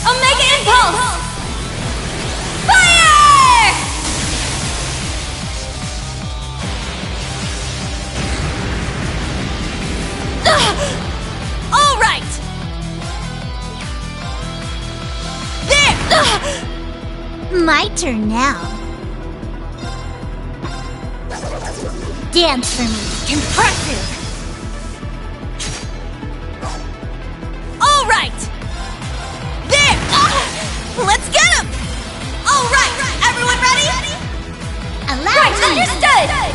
Omega Impulse! Fire! All right! There! My turn now. Dance for me. Impressive! All right! There! Let's get him! All right! Everyone ready? Allow Right, me. understood! There!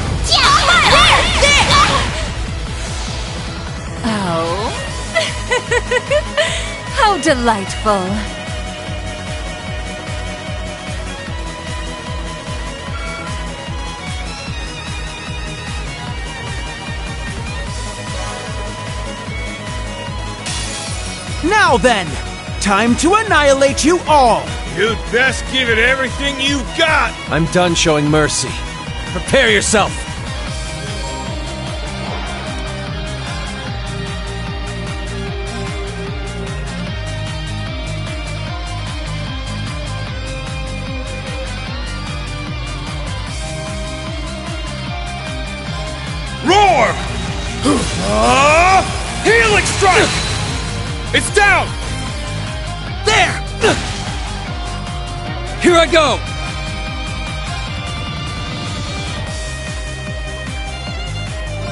Oh. How delightful. Now then, time to annihilate you all! You'd best give it everything you've got! I'm done showing mercy. Prepare yourself! Roar! Healing strike! It's down! There! Here I go!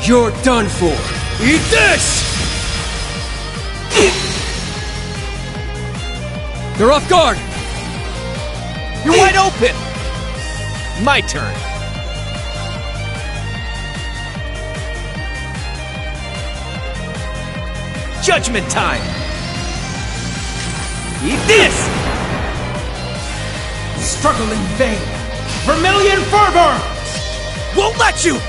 You're done for! Eat this! They're off guard! You're wide open! My turn. Judgment time! Eat this! Struggle in vain. Vermilion fervor! Won't let you!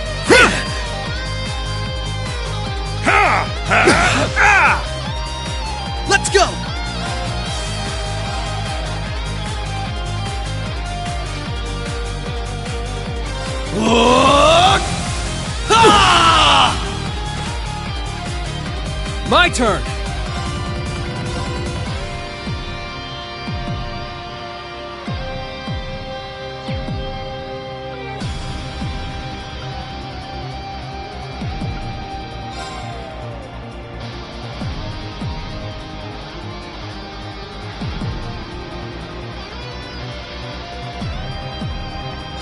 Let's go! My turn!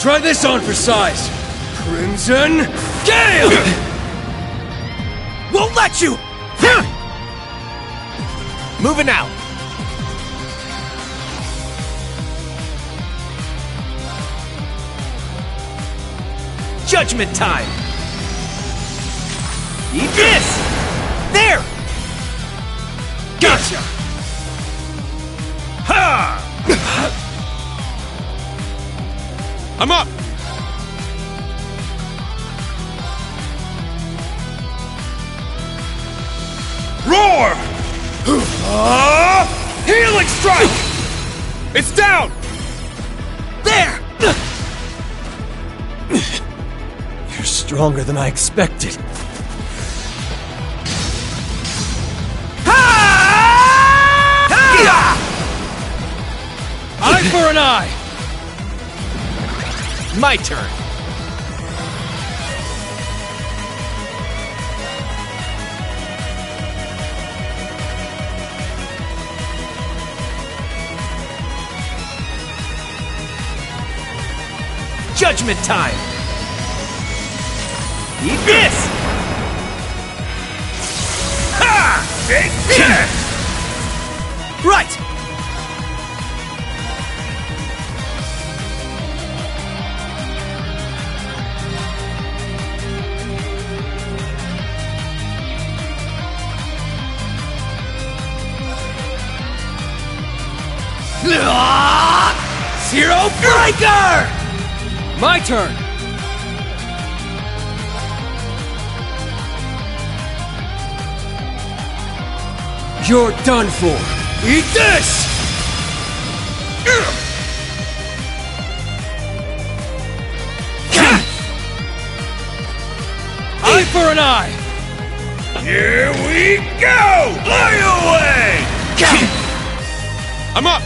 Try this on for size! Crimson Gale! Won't let you! Moving out. Judgment time. Eat this! There! Gotcha! Ha! I'm up! Roar! Healing strike! It's down! There! You're stronger than I expected. Eye for an eye! My turn. Judgment time! Eat this! Ha! Take this! Right! Zero Breaker! My turn! You're done for! Eat this! Eye for an eye! Here we go! Fly away! I'm up!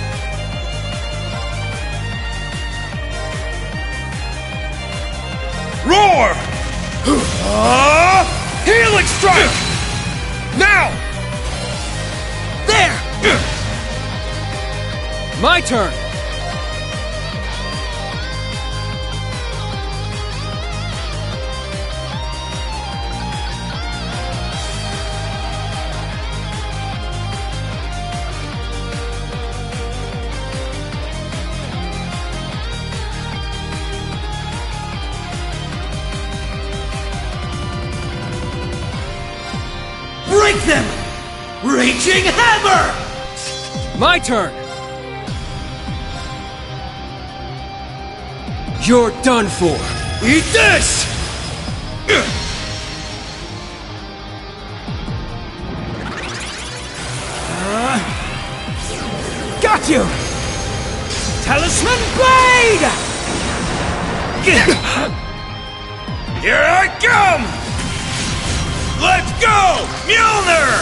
Roar! Healing strike! Now! There! My turn! Break them! Raging Hammer! My turn! You're done for! Eat this! Got you! Talisman Blade! Here I come! Let's go, Mjolnir!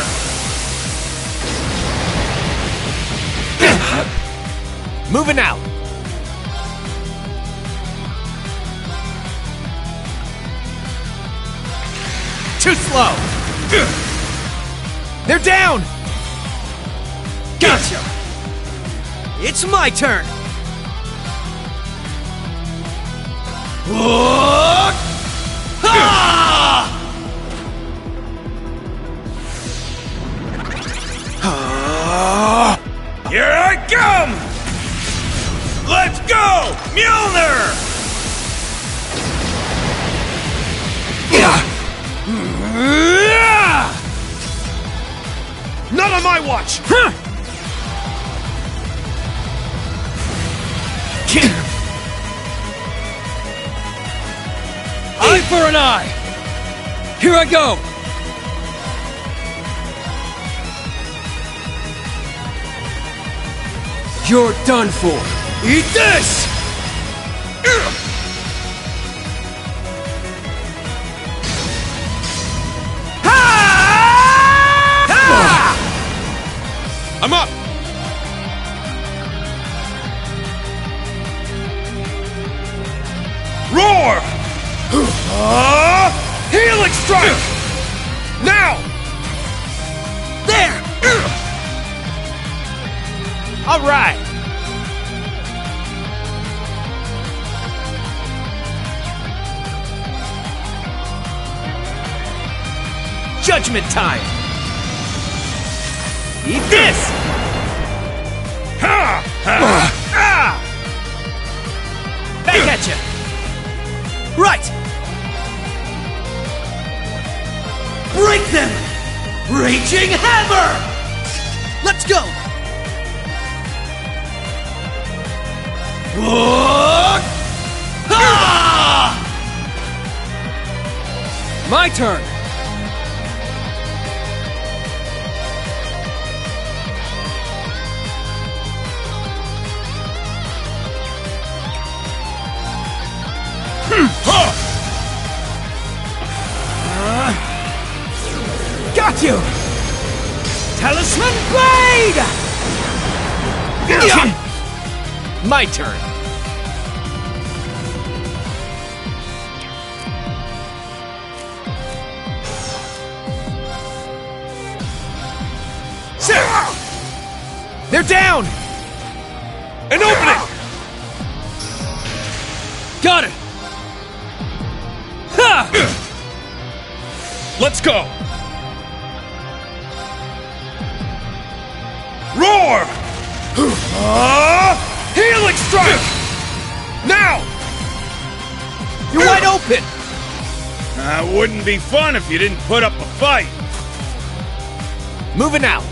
Moving out. Too slow. They're down. Gotcha! It's my turn! Here I come! Let's go, Mjolnir! Not on my watch! Eye for an eye! Here I go! You're done for! Eat this! I'm up! Roar! Helix strike! Now! There! All right. Judgment time. Eat this. Ha! Back at you. Right! Break them! Raging Hammer! Let's go! My turn! Got you! Talisman Blade! My turn. They're down! An opening! Got it! Ha! Let's go! Roar! Helix strike! Now! You're wide open! Wouldn't be fun if you didn't put up a fight. Moving out.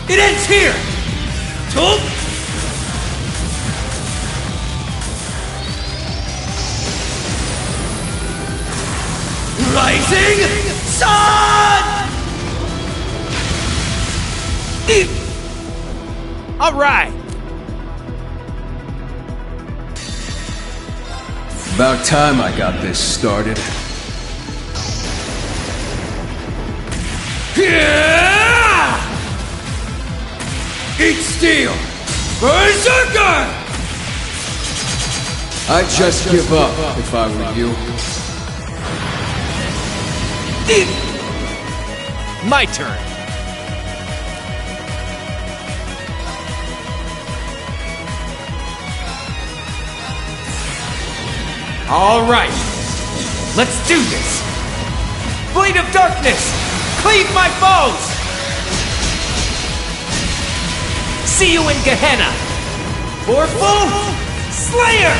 It ends here! Tulp! Rising Sun! All right. About time I got this started. Eat steel! Berserker! I'd just give up if I were you. My turn. All right, let's do this! Blade of Darkness, cleave my foes! See you in Gehenna! Foreful Slayer!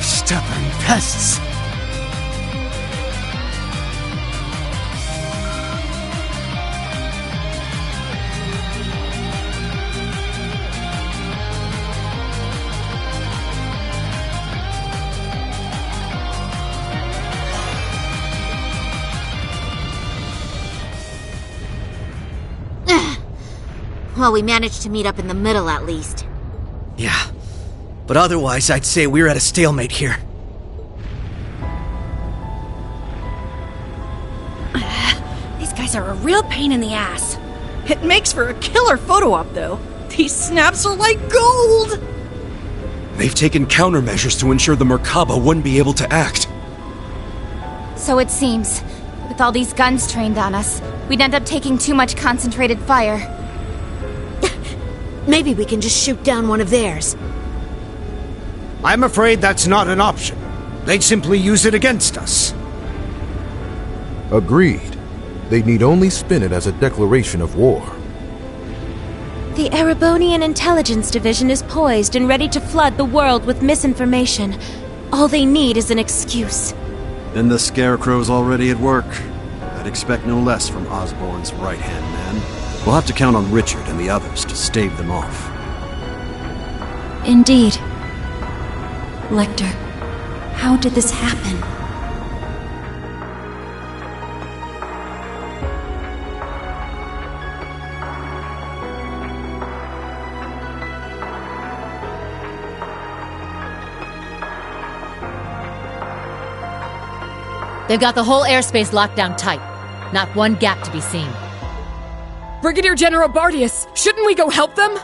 Stubborn pests! Well, we managed to meet up in the middle at least. Yeah. But otherwise, I'd say we're at a stalemate here. These guys are a real pain in the ass. It makes for a killer photo op, though. These snaps are like gold! They've taken countermeasures to ensure the Merkaba wouldn't be able to act. So it seems, with all these guns trained on us, we'd end up taking too much concentrated fire. Maybe we can just shoot down one of theirs. I'm afraid that's not an option. They'd simply use it against us. Agreed. They need only spin it as a declaration of war. The Erebonian Intelligence Division is poised and ready to flood the world with misinformation. All they need is an excuse. Then the Scarecrow's already at work. I'd expect no less from Osborn's right-hand man. We'll have to count on Richard and the others to stave them off. Indeed. Lecter, how did this happen? They've got the whole airspace locked down tight. Not one gap to be seen. Brigadier General Bardius, shouldn't we go help them?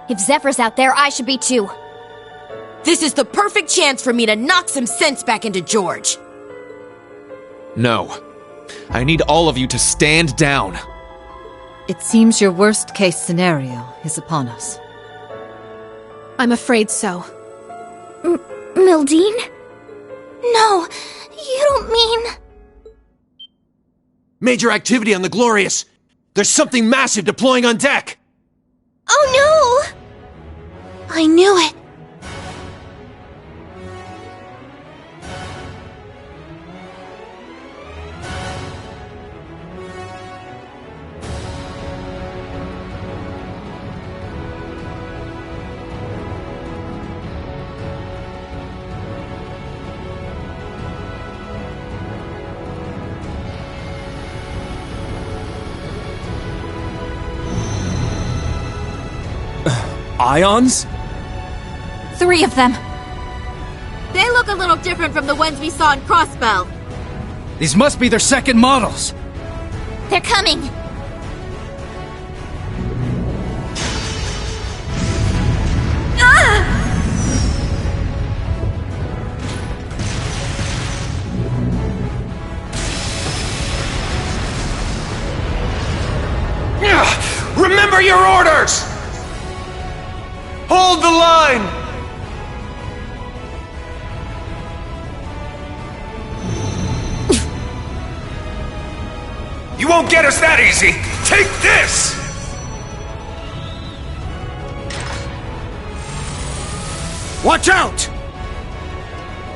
If Zephyr's out there, I should be too. This is the perfect chance for me to knock some sense back into George. No. I need all of you to stand down. It seems your worst-case scenario is upon us. I'm afraid so. Mildine? No, you don't mean... Major activity on the Glorious! There's something massive deploying on deck! Oh no! I knew it. Ions? 3 of them. They look a little different from the ones we saw in Crossbell. These must be their second models. They're coming. Remember your orders! Hold the line! You won't get us that easy! Take this! Watch out!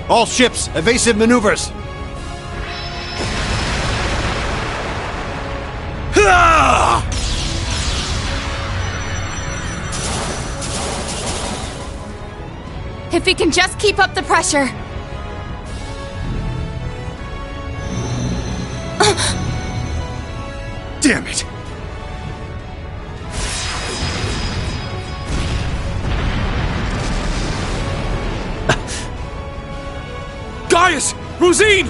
All ships, evasive maneuvers. Ah! If we can just keep up the pressure. Damn it! Gaius! Rosine!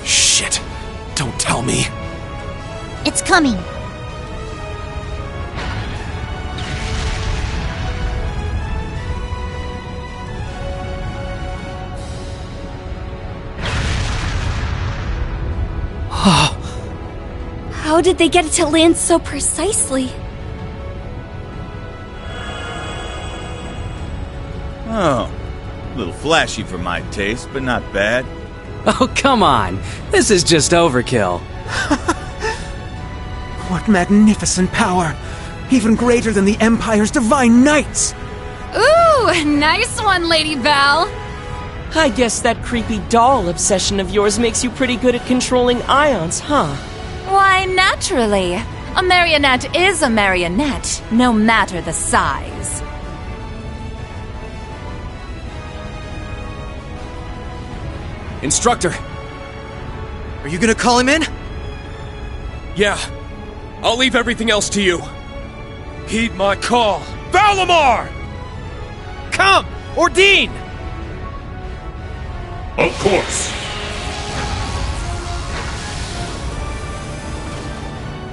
Shit! Don't tell me. It's coming. How did they get it to land so precisely? Oh, a little flashy for my taste, but not bad. Oh, come on. This is just overkill. What magnificent power! Even greater than the Empire's divine knights! Ooh, nice one, Lady Val. I guess that creepy doll obsession of yours makes you pretty good at controlling ions, huh? Why, naturally. A marionette is a marionette, no matter the size. Instructor, Are you gonna call him in? Yeah. I'll leave everything else to you. Heed my call. Valimar! Come! Ordine! Of course.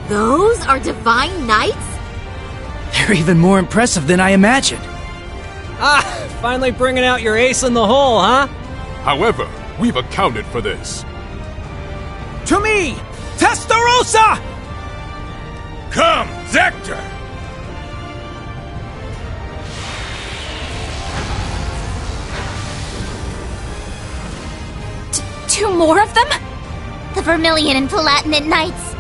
Those are Divine Knights? They're even more impressive than I imagined. Finally bringing out your ace in the hole, huh? However, we've accounted for this. To me! Testarossa! Come, Zector! Two more of them? The Vermilion and Palatinate Knights.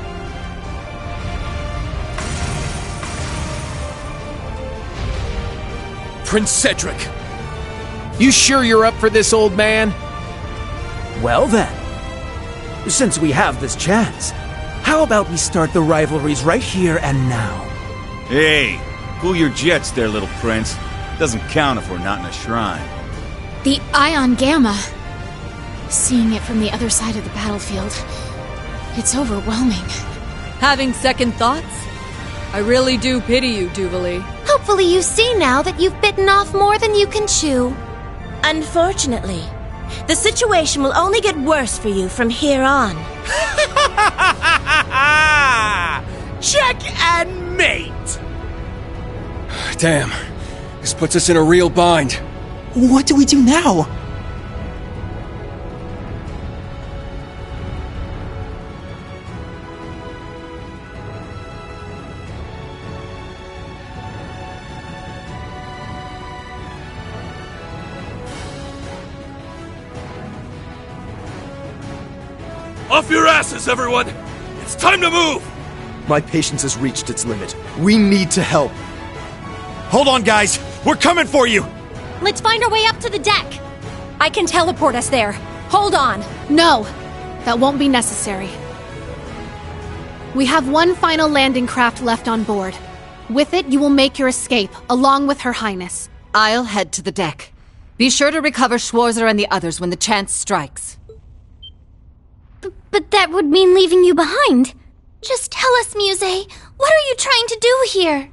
Prince Cedric. You sure you're up for this, old man? Well then, since we have this chance, how about we start the rivalries right here and now? Hey, cool your jets there, little prince. Doesn't count if we're not in a shrine. The Ion Gamma. Seeing it from the other side of the battlefield, it's overwhelming. Having second thoughts? I really do pity you, Duvali. Hopefully you see now that you've bitten off more than you can chew. Unfortunately, the situation will only get worse for you from here on. Check and mate! Damn. This puts us in a real bind. What do we do now? Off your asses, everyone! It's time to move! My patience has reached its limit. We need to help. Hold on, guys! We're coming for you! Let's find our way up to the deck. I can teleport us there. Hold on. No, that won't be necessary. We have one final landing craft left on board. With it, you will make your escape, along with Her Highness. I'll head to the deck. Be sure to recover Schwarzer and the others when the chance strikes. But that would mean leaving you behind. Just tell us, Muse, what are you trying to do here?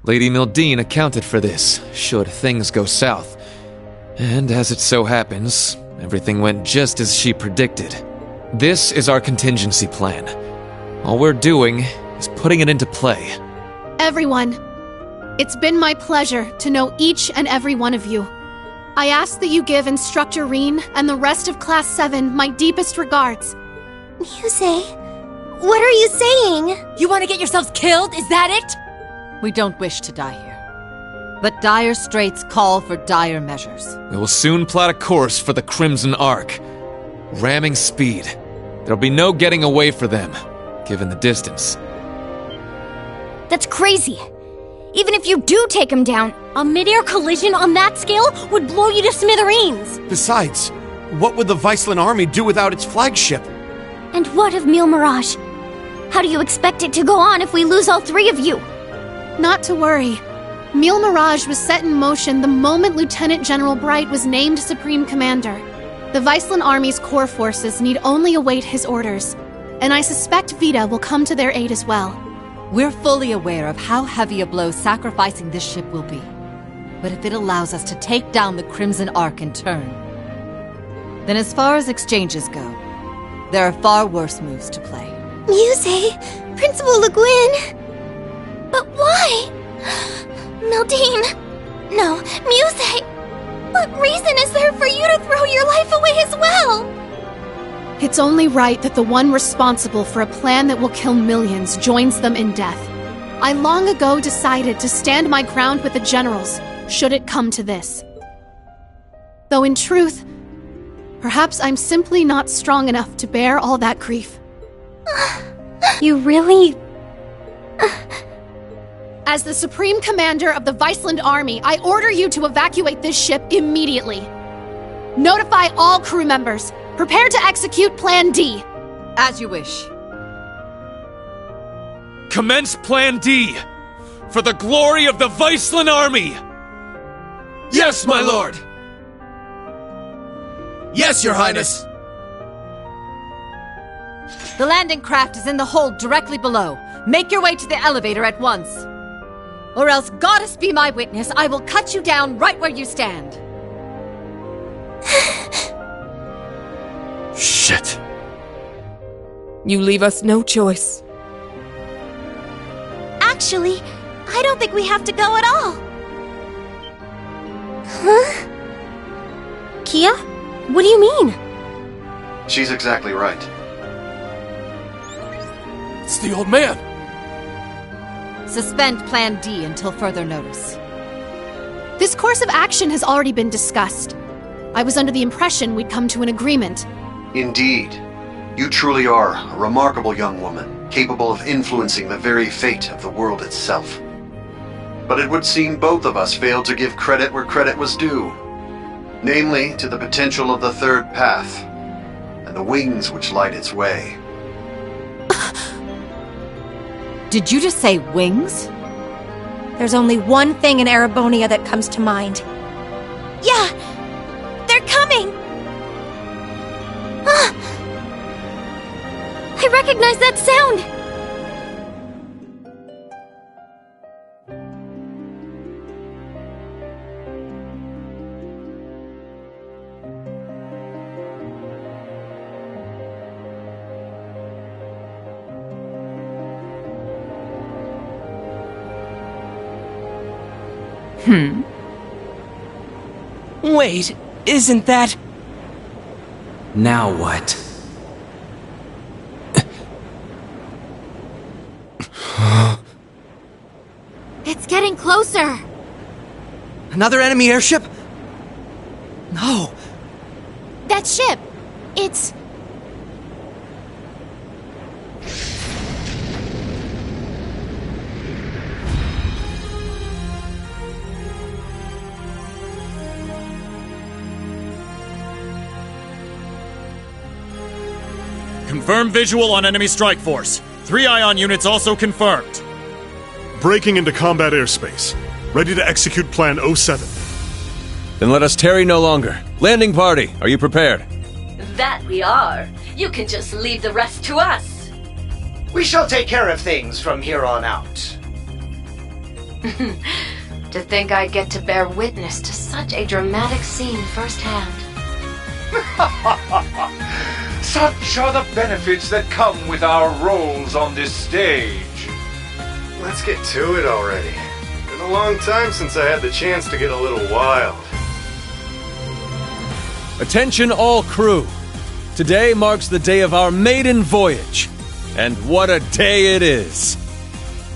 Lady Mildine accounted for this, should things go south. And as it so happens, everything went just as she predicted. This is our contingency plan. All we're doing is putting it into play. Everyone, it's been my pleasure to know each and every one of you. I ask that you give Instructor Reen and the rest of Class 7 my deepest regards. Muse, what are you saying? You want to get yourselves killed? Is that it? We don't wish to die here. But dire straits call for dire measures. We will soon plot a course for the Crimson Arc. Ramming speed. There'll be no getting away for them, given the distance. That's crazy. Even if you do take him down, a mid-air collision on that scale would blow you to smithereens. Besides, what would the Viceland army do without its flagship? And what of Mille Mirage? How do you expect it to go on if we lose all three of you? Not to worry. Mille Mirage was set in motion the moment Lieutenant General Bright was named Supreme Commander. The Viceland Army's core forces need only await his orders, and I suspect Vita will come to their aid as well. We're fully aware of how heavy a blow sacrificing this ship will be. But if it allows us to take down the Crimson Arc in turn, then as far as exchanges go, there are far worse moves to play. Muse, Principal Le Guin. But why? Mildine. No, Muse. What reason is there for you to throw your life away as well? It's only right that the one responsible for a plan that will kill millions joins them in death. I long ago decided to stand my ground with the generals, should it come to this. Though in truth, perhaps I'm simply not strong enough to bear all that grief. You really... As the Supreme Commander of the Viceland Army, I order you to evacuate this ship immediately. Notify all crew members. Prepare to execute Plan D. As you wish. Commence Plan D! For the glory of the Viceland Army! Yes, my lord! Yes, Your Highness! The landing craft is in the hold directly below. Make your way to the elevator at once. Or else, Goddess be my witness, I will cut you down right where you stand. Shit. You leave us no choice. Actually, I don't think we have to go at all. Huh? Kia? What do you mean? She's exactly right. It's the old man! Suspend Plan D until further notice. This course of action has already been discussed. I was under the impression we'd come to an agreement. Indeed. You truly are a remarkable young woman, capable of influencing the very fate of the world itself. But it would seem both of us failed to give credit where credit was due. Namely, to the potential of the third path, and the wings which light its way. Did you just say wings? There's only one thing in Erebonia that comes to mind. Yeah! They're coming! I recognize that sound! Wait, isn't that... Now what? It's getting closer. Another enemy airship? No. That ship, it's... Confirmed visual on enemy strike force. 3 ion units also confirmed. Breaking into combat airspace. Ready to execute Plan 07. Then let us tarry no longer. Landing party, are you prepared? That we are. You can just leave the rest to us. We shall take care of things from here on out. To think I'd get to bear witness to such a dramatic scene firsthand. Such are the benefits that come with our roles on this stage. Let's get to it already. Been a long time since I had the chance to get a little wild. Attention all crew. Today marks the day of our maiden voyage. And what a day it is.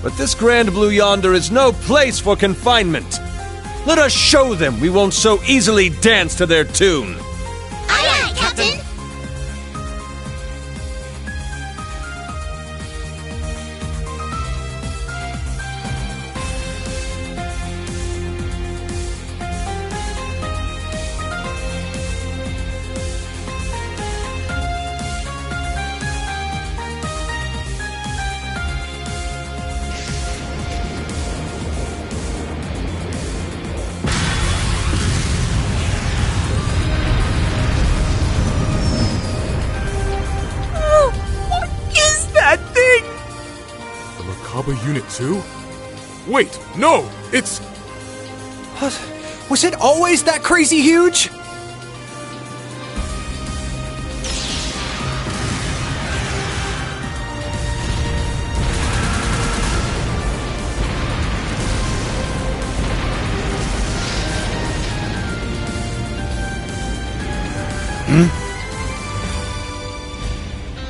But this Grand Blue Yonder is no place for confinement. Let us show them we won't so easily dance to their tune. Aye, aye, Captain! Unit 2? Wait, no! It's... What? Was it always that crazy huge?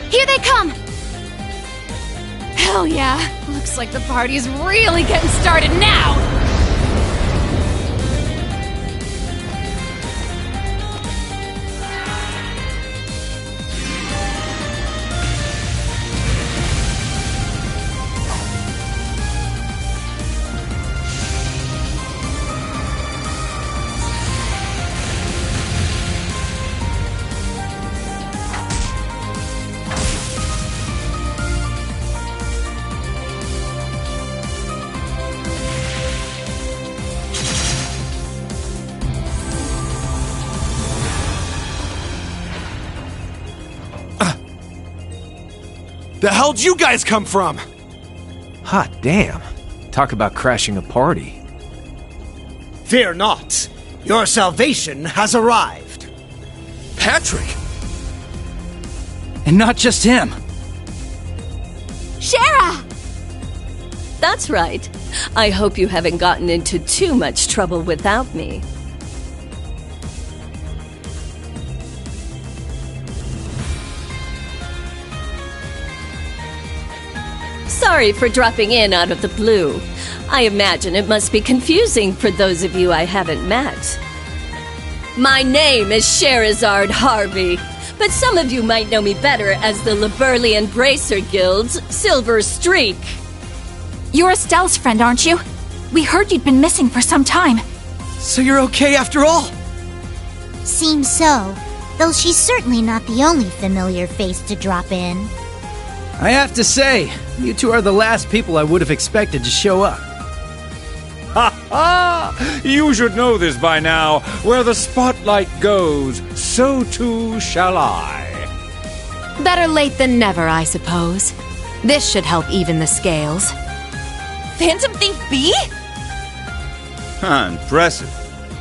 Here they come! Hell yeah! Looks like the party's really getting started now! The hell'd you guys come from? Hot damn. Talk about crashing a party. Fear not. Your salvation has arrived. Patrick! And not just him. Shara! That's right. I hope you haven't gotten into too much trouble without me. Sorry for dropping in out of the blue. I imagine it must be confusing for those of you I haven't met. My name is Sherazard Harvey, but some of you might know me better as the Liberlian Bracer Guild's Silver Streak. You're Estelle's friend, aren't you? We heard you'd been missing for some time. So you're okay after all? Seems so, though she's certainly not the only familiar face to drop in. I have to say, you two are the last people I would have expected to show up. Ha ha! You should know this by now. Where the spotlight goes, so too shall I. Better late than never, I suppose. This should help even the scales. Phantom Thief B? Huh, impressive.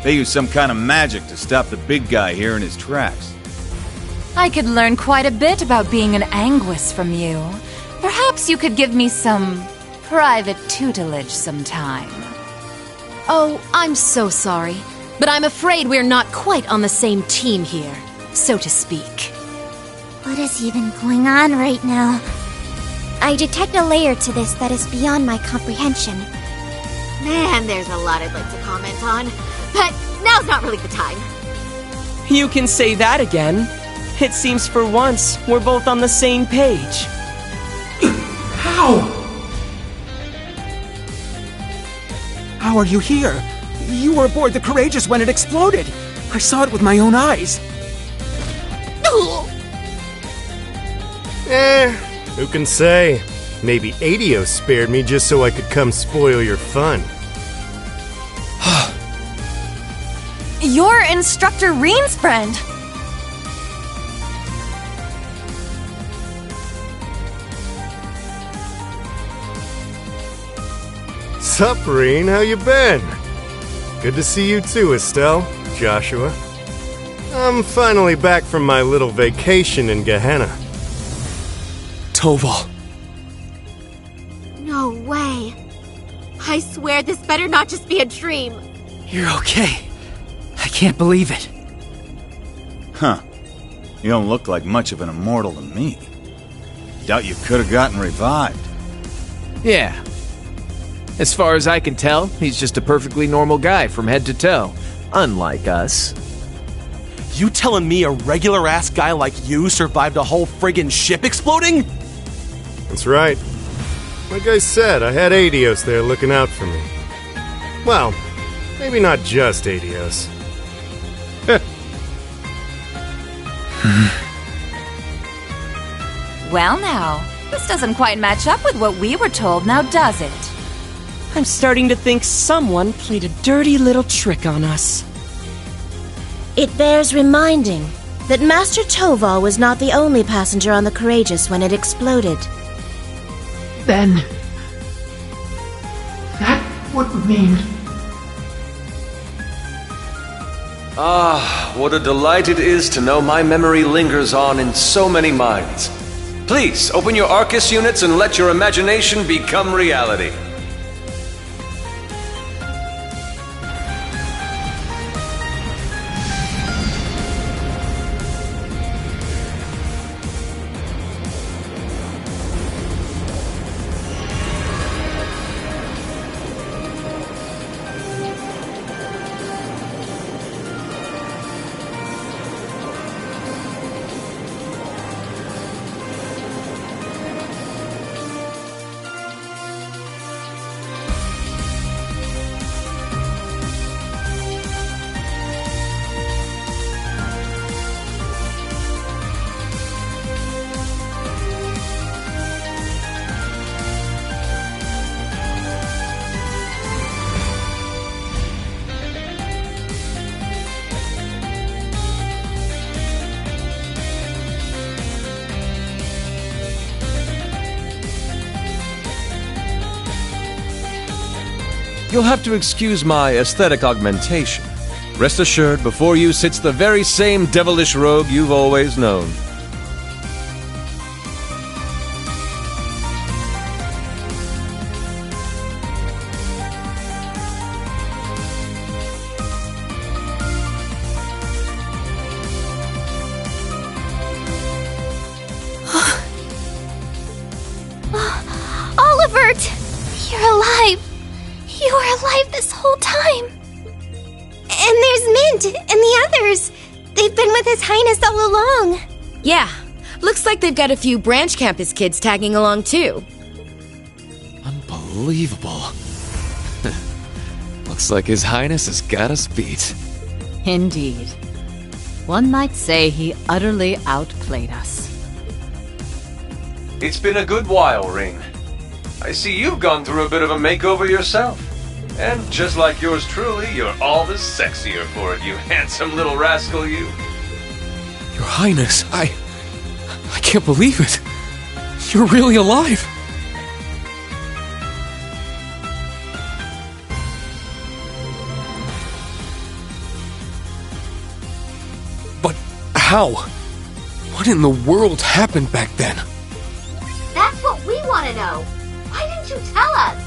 They use some kind of magic to stop the big guy here in his tracks. I could learn quite a bit about being an Anguis from you. Perhaps you could give me some private tutelage sometime. Oh, I'm so sorry, but I'm afraid we're not quite on the same team here, so to speak. What is even going on right now? I detect a layer to this that is beyond my comprehension. Man, there's a lot I'd like to comment on, but now's not really the time. You can say that again. It seems for once we're both on the same page. How? How are you here? You were aboard the Courageous when it exploded. I saw it with my own eyes. Who can say? Maybe Adios spared me just so I could come spoil your fun. You're Instructor Reen's friend. Sup, Reen? How you been? Good to see you too, Estelle, Joshua. I'm finally back from my little vacation in Gehenna. Toval. No way. I swear this better not just be a dream. You're okay. I can't believe it. Huh. You don't look like much of an immortal to me. Doubt you could have gotten revived. Yeah. As far as I can tell, he's just a perfectly normal guy from head to toe. Unlike us. You telling me a regular-ass guy like you survived a whole friggin' ship exploding? That's right. Like I said, I had Adios there looking out for me. Well, maybe not just Adios. Well now, this doesn't quite match up with what we were told, now does it? I'm starting to think someone played a dirty little trick on us. It bears reminding that Master Toval was not the only passenger on the Courageous when it exploded. Then... that would mean... Ah, what a delight it is to know my memory lingers on in so many minds. Please, open your Arcus units and let your imagination become reality. You'll have to excuse my aesthetic augmentation. Rest assured, before you sits the very same devilish rogue you've always known. Olivert! You're alive! You were alive this whole time! And there's Mint and the others. They've been with His Highness all along. Yeah, looks like they've got a few branch campus kids tagging along too. Unbelievable. Looks like His Highness has got us beat. Indeed. One might say he utterly outplayed us. It's been a good while, Ring. I see you've gone through a bit of a makeover yourself. And just like yours truly, you're all the sexier for it, you handsome little rascal, you. Your Highness, I can't believe it. You're really alive. But how? What in the world happened back then? That's what we want to know. Why didn't you tell us?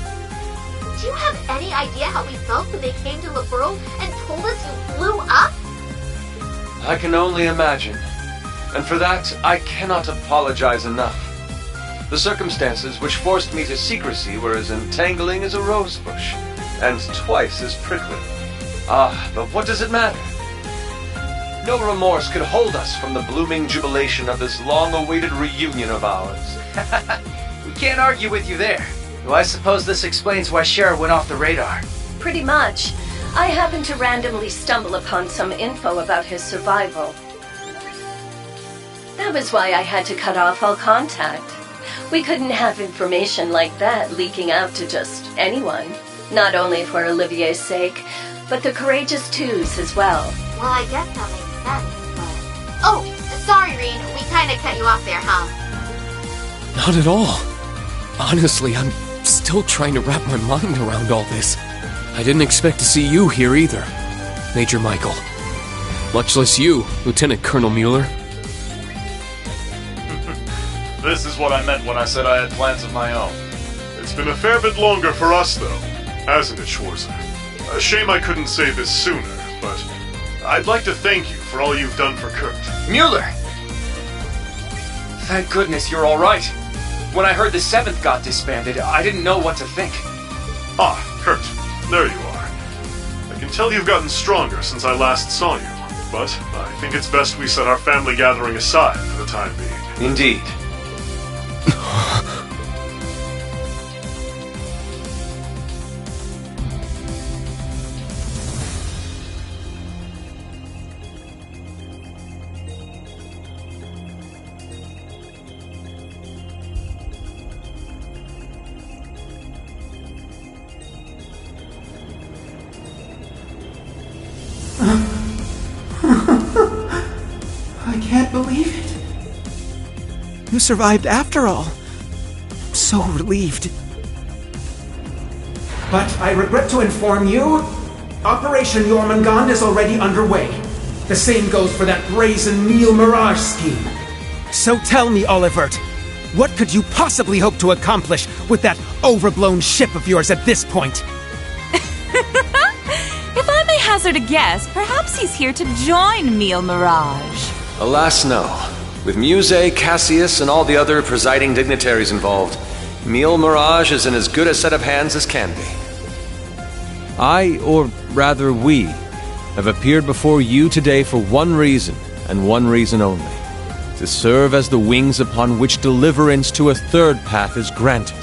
Do you have any idea how we felt when they came to Leburo and told us you blew up? I can only imagine. And for that, I cannot apologize enough. The circumstances which forced me to secrecy were as entangling as a rose bush, and twice as prickly. Ah, but what does it matter? No remorse could hold us from the blooming jubilation of this long-awaited reunion of ours. We can't argue with you there. Well, I suppose this explains why Shara went off the radar. Pretty much. I happened to randomly stumble upon some info about his survival. That was why I had to cut off all contact. We couldn't have information like that leaking out to just anyone. Not only for Olivier's sake, but the Courageous Twos as well. Well, I guess that makes sense, but... Oh, sorry, Reen. We kinda cut you off there, huh? Not at all. Honestly, I'm still trying to wrap my mind around all this. I didn't expect to see you here either, Major Michael. Much less you, Lieutenant Colonel Mueller. This is what I meant when I said I had plans of my own. It's been a fair bit longer for us, though, hasn't it, Schwarzer? A shame I couldn't say this sooner, but I'd like to thank you for all you've done for Kurt. Mueller! Thank goodness you're alright. When I heard the 7th got disbanded, I didn't know what to think. Ah, Kurt, there you are. I can tell you've gotten stronger since I last saw you, but I think it's best we set our family gathering aside for the time being. Indeed. I can't believe it. You survived after all. I'm so relieved. But I regret to inform you, Operation Jormungand is already underway. The same goes for that brazen Neil Mirage scheme. So tell me, Olivert, what could you possibly hope to accomplish with that overblown ship of yours at this point? If I may hazard a guess, perhaps he's here to join Neil Mirage. Alas, no. With Muse, Cassius, and all the other presiding dignitaries involved, Neil Mirage is in as good a set of hands as can be. I, or rather we, have appeared before you today for one reason, and one reason only. To serve as the wings upon which deliverance to a third path is granted.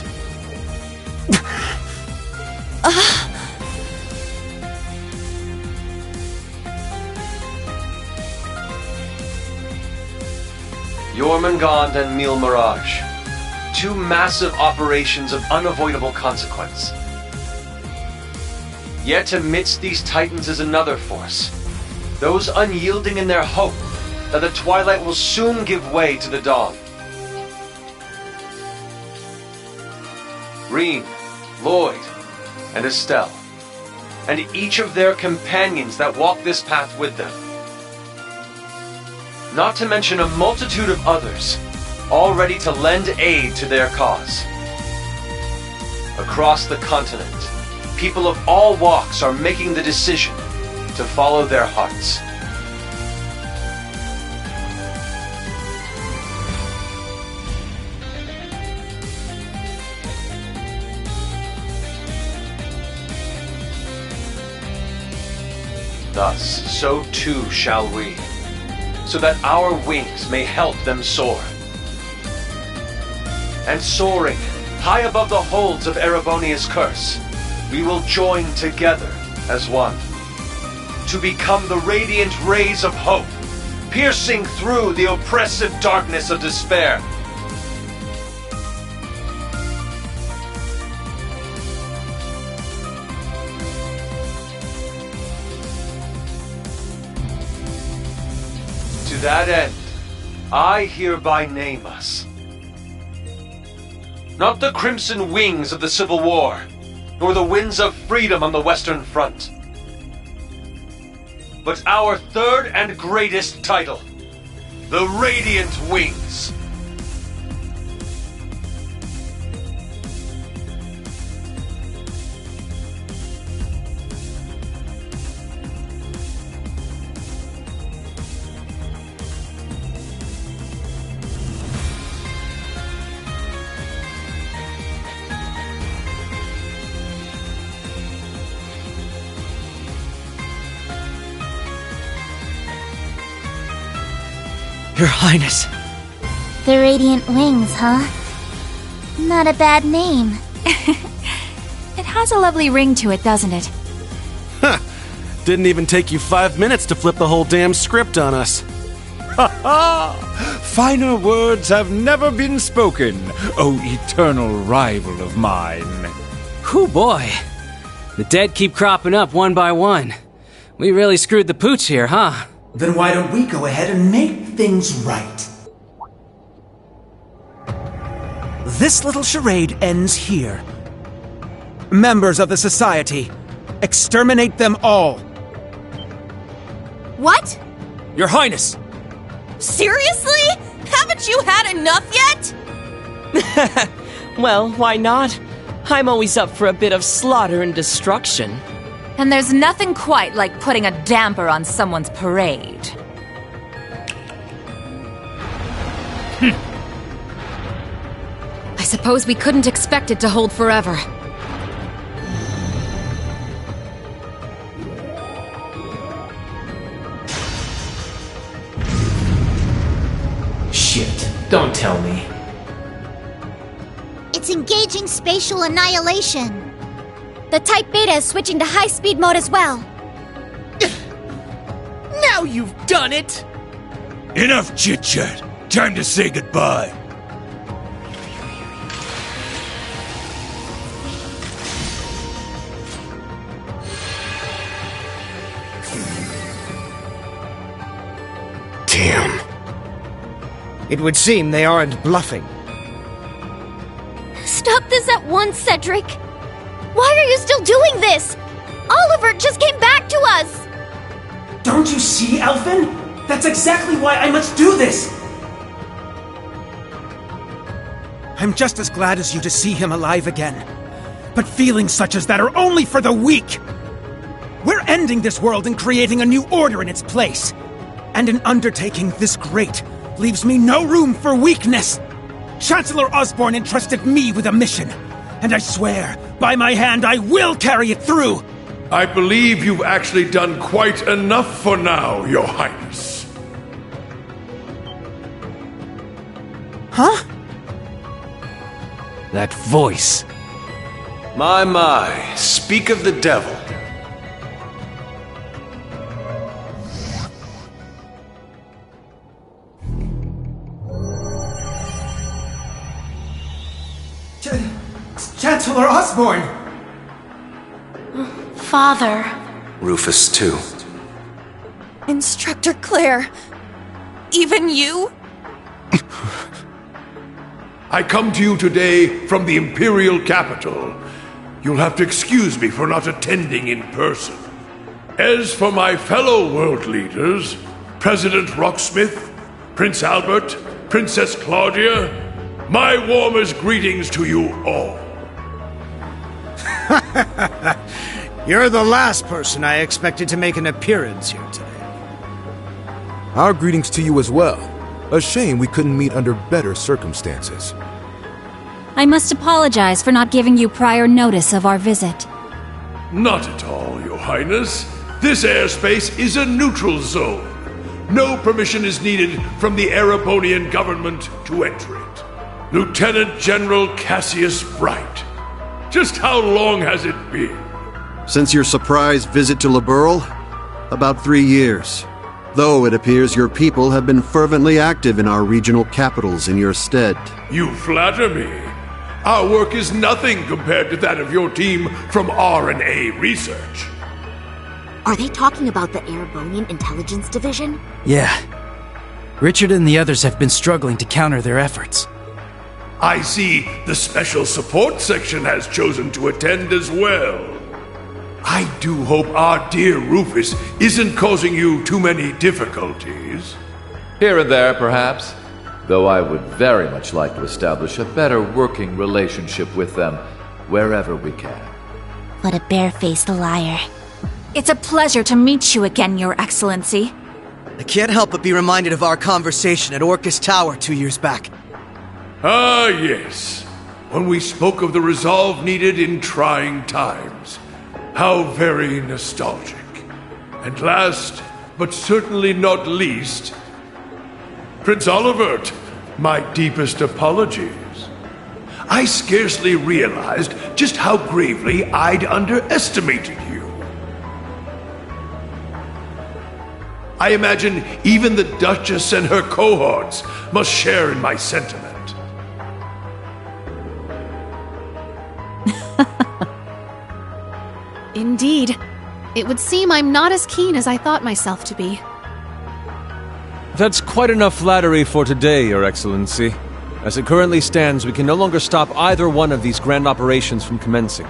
Jormungand and Neil Mirage. Two massive operations of unavoidable consequence. Yet amidst these titans is another force. Those unyielding in their hope that the twilight will soon give way to the dawn. Reen, Lloyd, and Estelle. and each of their companions that walk this path with them. Not to mention a multitude of others, all ready to lend aid to their cause. Across the continent, people of all walks are making the decision to follow their hearts. Thus, so too shall we, so that our wings may help them soar. And soaring high above the holds of Erebonia's curse, we will join together as one, to become the radiant rays of hope, piercing through the oppressive darkness of despair. To that end, I hereby name us. Not the crimson wings of the Civil War, nor the winds of freedom on the Western Front, but our third and greatest title, the Radiant Wings. Your Highness. The Radiant Wings, huh? Not a bad name. It has a lovely ring to it, doesn't it? Huh. Didn't even take you 5 minutes to flip the whole damn script on us. Ha ha! Finer words have never been spoken, O eternal rival of mine. Whew, boy. The dead keep cropping up one by one. We really screwed the pooch here, huh? Then why don't we go ahead and make things right? This little charade ends here. Members of the Society, exterminate them all. What? Your Highness! Seriously? Haven't you had enough yet? Well, why not? I'm always up for a bit of slaughter and destruction. And there's nothing quite like putting a damper on someone's parade. I suppose we couldn't expect it to hold forever. Shit, don't tell me. It's engaging spatial annihilation. The Type Beta is switching to high-speed mode as well. Now you've done it! Enough chit-chat. Time to say goodbye. Damn. It would seem they aren't bluffing. Stop this at once, Cedric! Why are you still doing this? Oliver just came back to us! Don't you see, Elfin? That's exactly why I must do this! I'm just as glad as you to see him alive again. But feelings such as that are only for the weak! We're ending this world and creating a new order in its place. And an undertaking this great leaves me no room for weakness! Chancellor Osborne entrusted me with a mission, and I swear, by my hand, I will carry it through! I believe you've actually done quite enough for now, Your Highness. Huh? That voice. My, speak of the devil. Chancellor Osborne! Father. Rufus, too. Instructor Claire. Even you? I come to you today from the Imperial capital, you'll have to excuse me for not attending in person. As for my fellow world leaders, President Rocksmith, Prince Albert, Princess Claudia, my warmest greetings to you all. You're the last person I expected to make an appearance here today. Our greetings to you as well. A shame we couldn't meet under better circumstances. I must apologize for not giving you prior notice of our visit. Not at all, Your Highness. This airspace is a neutral zone. No permission is needed from the Erebonian government to enter it. Lieutenant General Cassius Bright. Just how long has it been? Since your surprise visit to Liberl? About 3 years. Though it appears your people have been fervently active in our regional capitals in your stead. You flatter me. Our work is nothing compared to that of your team from R&A Research. Are they talking about the Erebonian Intelligence Division? Yeah. Richard and the others have been struggling to counter their efforts. I see the Special Support Section has chosen to attend as well. I do hope our dear Rufus isn't causing you too many difficulties. Here and there, perhaps. Though I would very much like to establish a better working relationship with them wherever we can. What a barefaced liar. It's a pleasure to meet you again, Your Excellency. I can't help but be reminded of our conversation at Orcus Tower 2 years back. Ah, yes. When we spoke of the resolve needed in trying times. How very nostalgic. And last, but certainly not least, Prince Olivert, my deepest apologies. I scarcely realized just how gravely I'd underestimated you. I imagine even the Duchess and her cohorts must share in my sentiment. Indeed. It would seem I'm not as keen as I thought myself to be. That's quite enough flattery for today, Your Excellency. As it currently stands, we can no longer stop either one of these grand operations from commencing.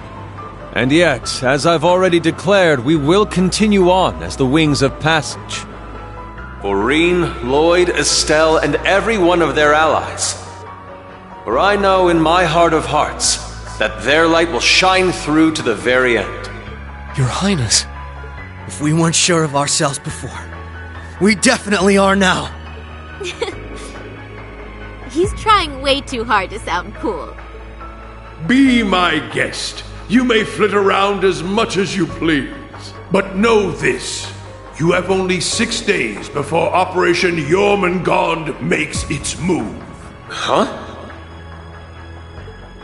And yet, as I've already declared, we will continue on as the Wings of Passage. For Reen, Lloyd, Estelle, and every one of their allies. For I know in my heart of hearts that their light will shine through to the very end. Your Highness. If we weren't sure of ourselves before, we definitely are now. He's trying way too hard to sound cool. Be my guest. You may flit around as much as you please. But know this. You have only 6 days before Operation Jormungand makes its move. Huh?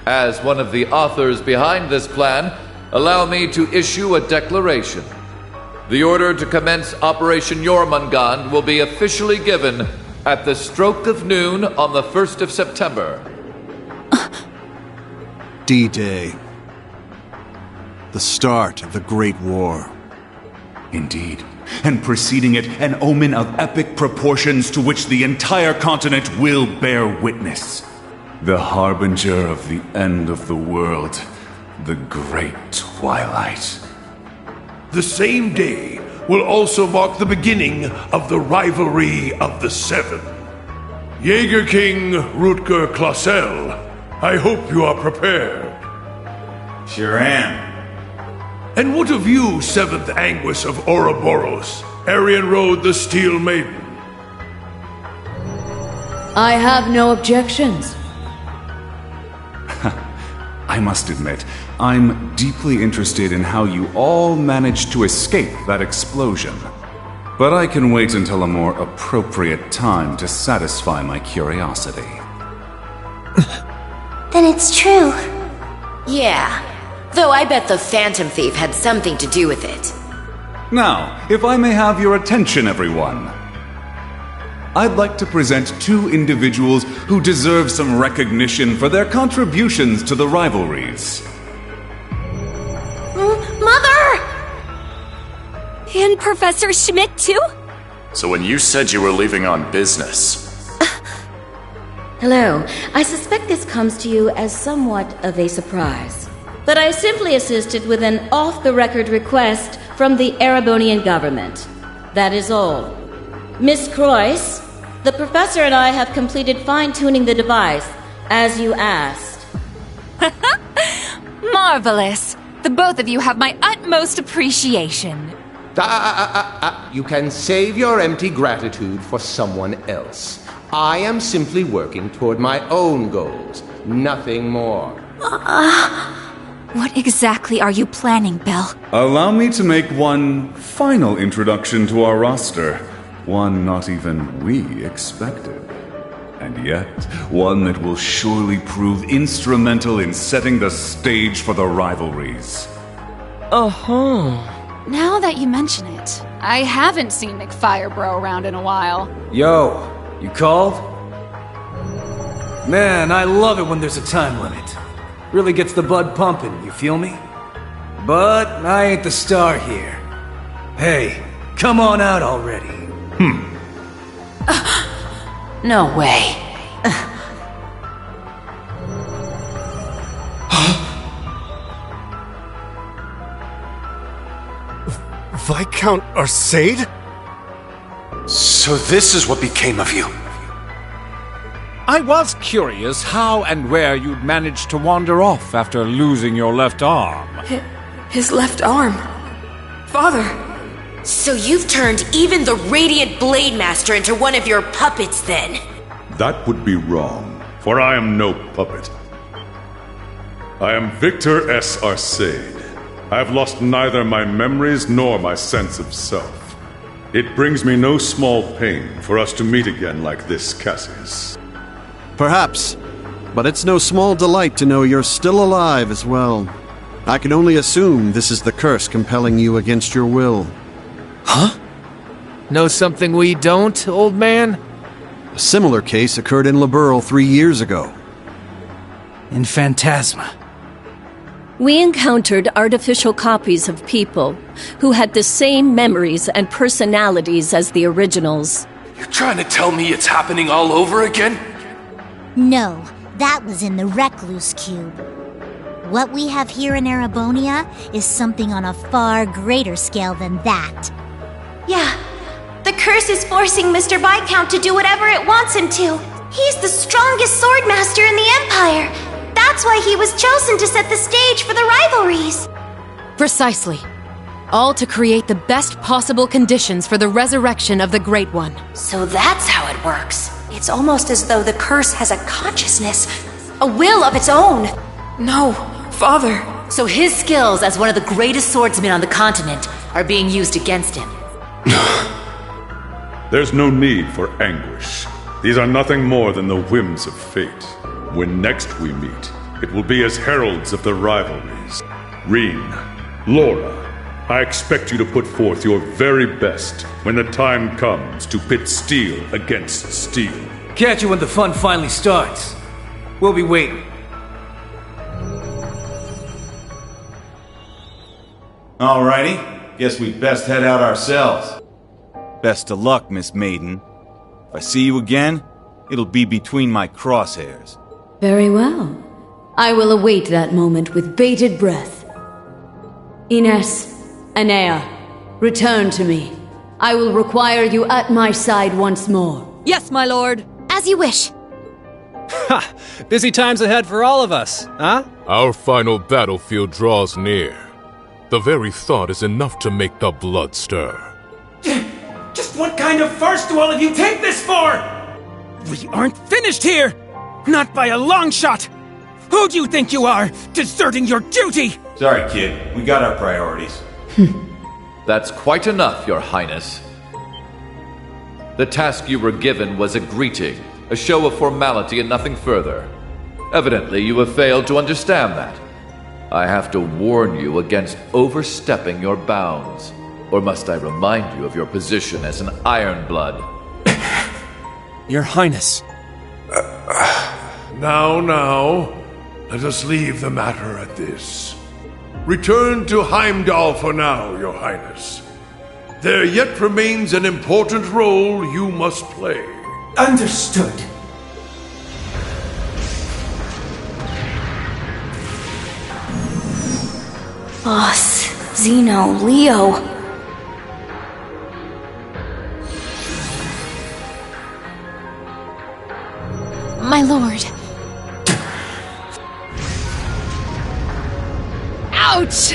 As one of the authors behind this plan, allow me to issue a declaration. The order to commence Operation Jormungand will be officially given at the stroke of noon on the 1st of September. D-Day. The start of the Great War. Indeed. And preceding it, an omen of epic proportions to which the entire continent will bear witness. The harbinger of the end of the world. The Great Twilight. The same day will also mark the beginning of the rivalry of the Seven. Jaeger King Rutger Clausel, I hope you are prepared. Sure am. And what of you, 7th Anguis of Ouroboros, Arian Road the Steel Maiden? I have no objections. I must admit, I'm deeply interested in how you all managed to escape that explosion. But I can wait until a more appropriate time to satisfy my curiosity. Then it's true. Yeah. Though I bet the Phantom Thief had something to do with it. Now, if I may have your attention, everyone. I'd like to present 2 individuals who deserve some recognition for their contributions to the rivalries. Mother! And Professor Schmidt, too? So when you said you were leaving on business... Hello. I suspect this comes to you as somewhat of a surprise. but I simply assisted with an off-the-record request from the Erebonian government. That is all. Miss Croyce, the professor and I have completed fine-tuning the device, as you asked. Marvelous. The both of you have my utmost appreciation. You can save your empty gratitude for someone else. I am simply working toward my own goals, nothing more. What exactly are you planning, Belle? Allow me to make one final introduction to our roster. One not even we expected. And yet, one that will surely prove instrumental in setting the stage for the rivalries. Now that you mention it, I haven't seen McFirebro around in a while. Yo, you called? Man, I love it when there's a time limit. Really gets the blood pumping, you feel me? But I ain't the star here. Hey, come on out already. No way. Viscount Arcade? So this is what became of you. I was curious how and where you'd managed to wander off after losing your left arm. His left arm. Father! So you've turned even the Radiant Blade Master into one of your puppets, then? That would be wrong, for I am no puppet. I am Victor S. Arcade. I have lost neither my memories nor my sense of self. It brings me no small pain for us to meet again like this, Cassius. Perhaps, but it's no small delight to know you're still alive as well. I can only assume this is the curse compelling you against your will. Huh? Know something we don't, old man? A similar case occurred in Liberl 3 years ago. In Phantasma. We encountered artificial copies of people who had the same memories and personalities as the originals. You're trying to tell me it's happening all over again? No, that was in the Recluse Cube. What we have here in Erebonia is something on a far greater scale than that. Yeah, the curse is forcing Mr. Viscount to do whatever it wants him to. He's the strongest swordmaster in the Empire. That's why he was chosen to set the stage for the rivalries. Precisely. All to create the best possible conditions for the resurrection of the Great One. So that's how it works. It's almost as though the curse has a consciousness, a will of its own. No, Father. So his skills as one of the greatest swordsmen on the continent are being used against him. There's no need for anguish. These are nothing more than the whims of fate. When next we meet, it will be as heralds of the rivalries. Reen, Laura, I expect you to put forth your very best when the time comes to pit steel against steel. Catch you when the fun finally starts. We'll be waiting. Alrighty, guess we'd best head out ourselves. Best of luck, Miss Maiden. If I see you again, it'll be between my crosshairs. Very well. I will await that moment with bated breath. Ines, Anea, return to me. I will require you at my side once more. Yes, my lord. As you wish. Ha! Busy times ahead for all of us, huh? Our final battlefield draws near. The very thought is enough to make the blood stir. Just what kind of farce do all of you take this for? We aren't finished here! Not by a long shot! Who do you think you are, deserting your duty? Sorry, kid. We got our priorities. That's quite enough, Your Highness. The task you were given was a greeting, a show of formality and nothing further. Evidently, you have failed to understand that. I have to warn you against overstepping your bounds. Or must I remind you of your position as an Ironblood? Your Highness. Now, let us leave the matter at this. Return to Heimdall for now, Your Highness. There yet remains an important role you must play. Understood. Boss, Zeno, Leo. My lord. Ouch!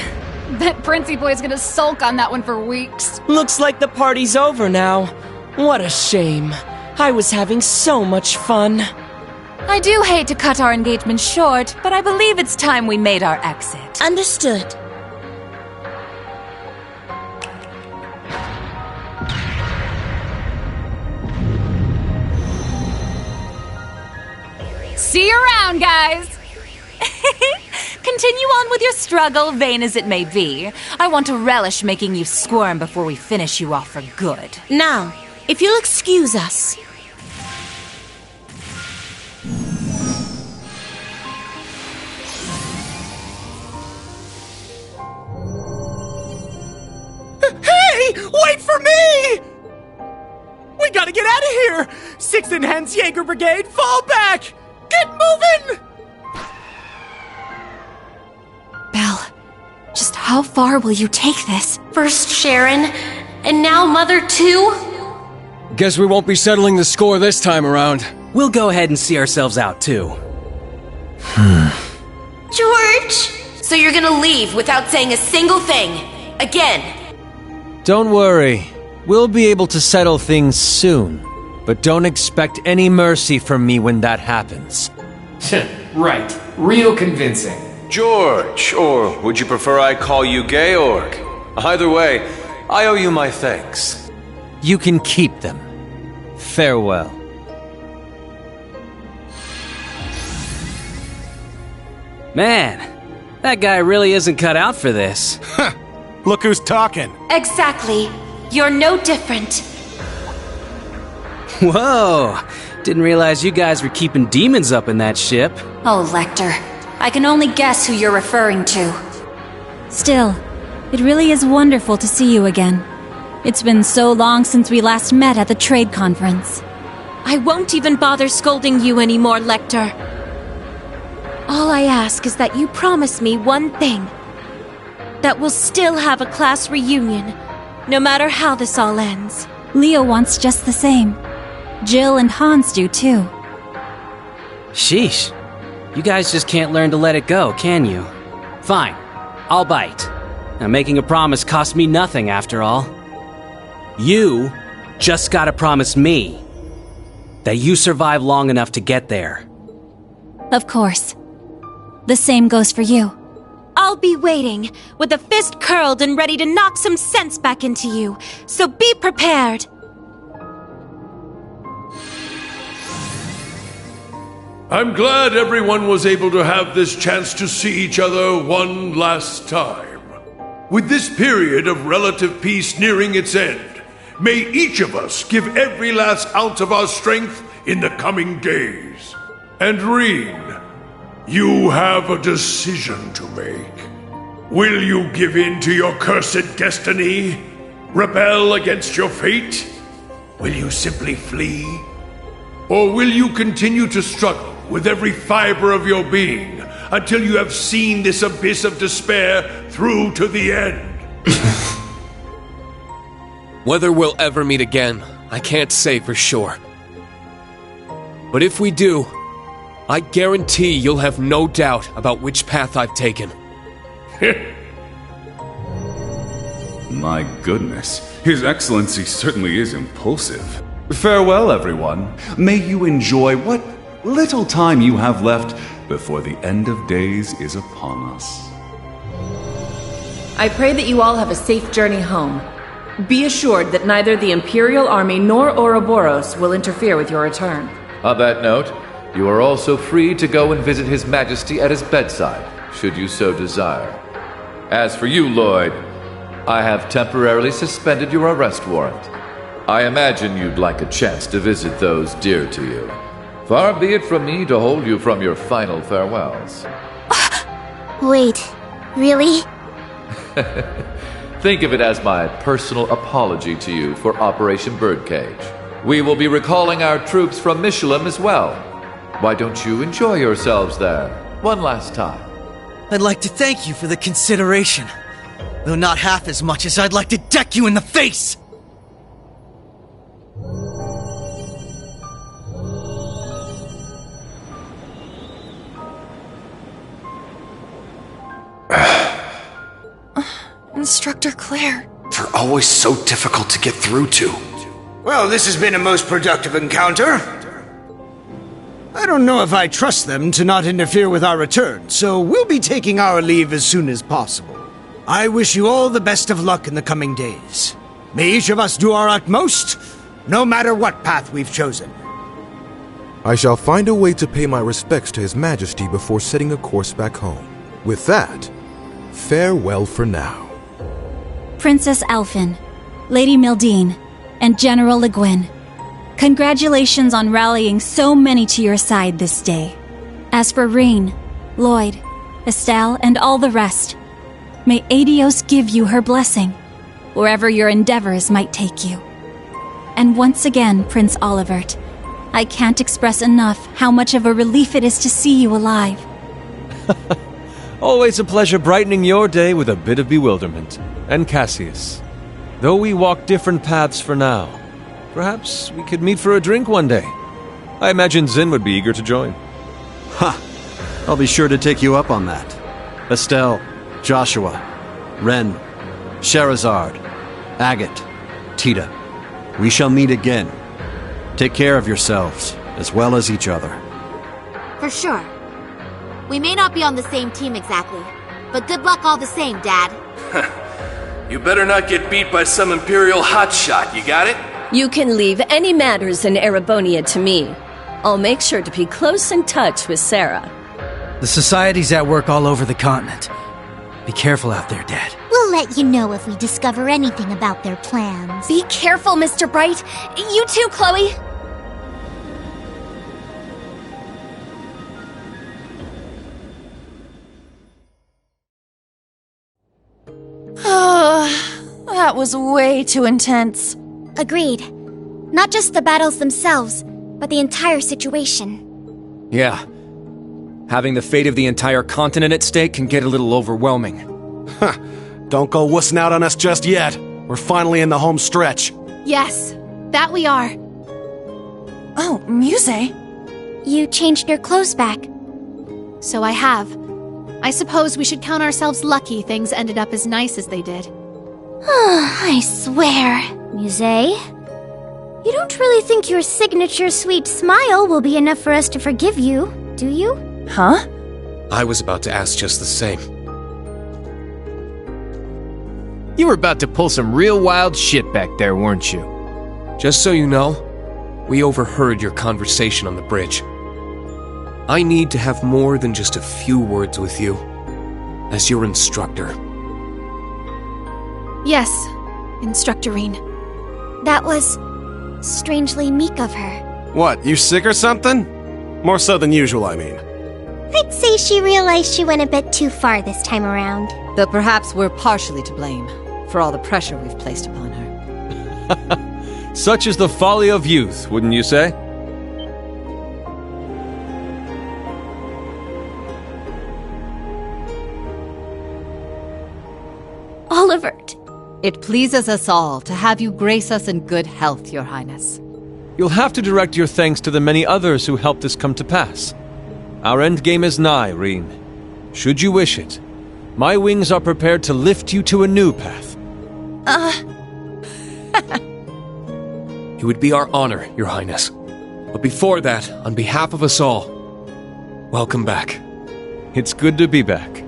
Bet Princey Boy's gonna sulk on that one for weeks. Looks like the party's over now. What a shame. I was having so much fun. I do hate to cut our engagement short, but I believe it's time we made our exit. Understood. See you around, guys! Continue on with your struggle, vain as it may be. I want to relish making you squirm before we finish you off for good. Now, if you'll excuse us. Hey! Wait for me! We gotta get out of here! 6th and Hens Jaeger Brigade, fall back! Get moving! Belle, just how far will you take this? First Sharon, and now Mother too? Guess we won't be settling the score this time around. We'll go ahead and see ourselves out, too. George! So you're gonna leave without saying a single thing? Again? Don't worry. We'll be able to settle things soon. But don't expect any mercy from me when that happens. Right. Real convincing. George, or would you prefer I call you Georg? Either way, I owe you my thanks. You can keep them. Farewell. Man, that guy really isn't cut out for this. Look who's talking. Exactly. You're no different. Whoa! Didn't realize you guys were keeping demons up in that ship. Oh, Lecter. I can only guess who you're referring to. Still, it really is wonderful to see you again. It's been so long since we last met at the trade conference. I won't even bother scolding you anymore, Lecter. All I ask is that you promise me one thing. That we'll still have a class reunion, no matter how this all ends. Leo wants just the same. Jill and Hans do too. Sheesh. You guys just can't learn to let it go, can you? Fine. I'll bite. Now, making a promise costs me nothing, after all. You just gotta promise me that you survive long enough to get there. Of course. The same goes for you. I'll be waiting, with a fist curled and ready to knock some sense back into you, so be prepared. I'm glad everyone was able to have this chance to see each other one last time. With this period of relative peace nearing its end, may each of us give every last ounce of our strength in the coming days. And Reen, you have a decision to make. Will you give in to your cursed destiny? Rebel against your fate? Will you simply flee? Or will you continue to struggle with every fiber of your being until you have seen this abyss of despair through to the end? Whether we'll ever meet again, I can't say for sure. But if we do, I guarantee you'll have no doubt about which path I've taken. My goodness, His Excellency certainly is impulsive. Farewell, everyone. May you enjoy what little time you have left before the end of days is upon us. I pray that you all have a safe journey home. Be assured that neither the Imperial Army nor Ouroboros will interfere with your return. On that note, you are also free to go and visit His Majesty at his bedside, should you so desire. As for you, Lloyd, I have temporarily suspended your arrest warrant. I imagine you'd like a chance to visit those dear to you. Far be it from me to hold you from your final farewells. Wait, really? Think of it as my personal apology to you for Operation Birdcage. We will be recalling our troops from Michelin as well. Why don't you enjoy yourselves there one last time? I'd like to thank you for the consideration. Though not half as much as I'd like to deck you in the face! Instructor Claire. They're always so difficult to get through to. Well, this has been a most productive encounter. I don't know if I trust them to not interfere with our return, so we'll be taking our leave as soon as possible. I wish you all the best of luck in the coming days. May each of us do our utmost, no matter what path we've chosen. I shall find a way to pay my respects to His Majesty before setting a course back home. With that, farewell for now. Princess Alphen, Lady Mildine, and General Le Guin, congratulations on rallying so many to your side this day. As for Rean, Lloyd, Estelle, and all the rest, may Adios give you her blessing, wherever your endeavors might take you. And once again, Prince Olivert, I can't express enough how much of a relief it is to see you alive. Always a pleasure brightening your day with a bit of bewilderment. And Cassius, though we walk different paths for now, perhaps we could meet for a drink one day. I imagine Zin would be eager to join. Ha! I'll be sure to take you up on that. Estelle, Joshua, Ren, Sherazard, Agate, Tita. We shall meet again. Take care of yourselves, as well as each other. For sure. We may not be on the same team exactly, but good luck all the same, Dad. You better not get beat by some Imperial hotshot, you got it? You can leave any matters in Erebonia to me. I'll make sure to be close in touch with Sarah. The Society's at work all over the continent. Be careful out there, Dad. We'll let you know if we discover anything about their plans. Be careful, Mr. Bright. You too, Chloe. That was way too intense. Agreed. Not just the battles themselves, but the entire situation. Yeah. Having the fate of the entire continent at stake can get a little overwhelming. Huh. Don't go wussing out on us just yet. We're finally in the home stretch. Yes, that we are. Oh, Muse? You changed your clothes back. So I have. I suppose we should count ourselves lucky things ended up as nice as they did. I swear. Muse? You don't really think your signature sweet smile will be enough for us to forgive you, do you? Huh? I was about to ask just the same. You were about to pull some real wild shit back there, weren't you? Just so you know, we overheard your conversation on the bridge. I need to have more than just a few words with you, as your instructor. Yes, Instructorine. That was strangely meek of her. What, you sick or something? More so than usual, I mean. I'd say she realized she went a bit too far this time around. Though perhaps we're partially to blame for all the pressure we've placed upon her. Such is the folly of youth, wouldn't you say? Olivert. It pleases us all to have you grace us in good health, Your Highness. You'll have to direct your thanks to the many others who helped this come to pass. Our endgame is nigh, Rean. Should you wish it, my wings are prepared to lift you to a new path. It would be our honor, Your Highness. But before that, on behalf of us all, welcome back. It's good to be back.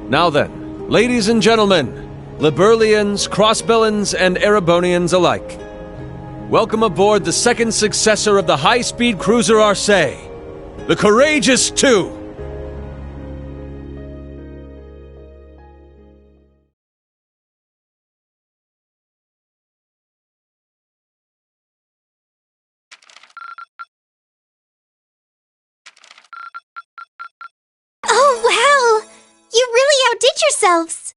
Now then, ladies and gentlemen, Liberlians, Crossbellans, and Erebonians alike, welcome aboard the second successor of the high-speed cruiser Arcee, the Courageous II. Oh, wow! You really outdid yourselves!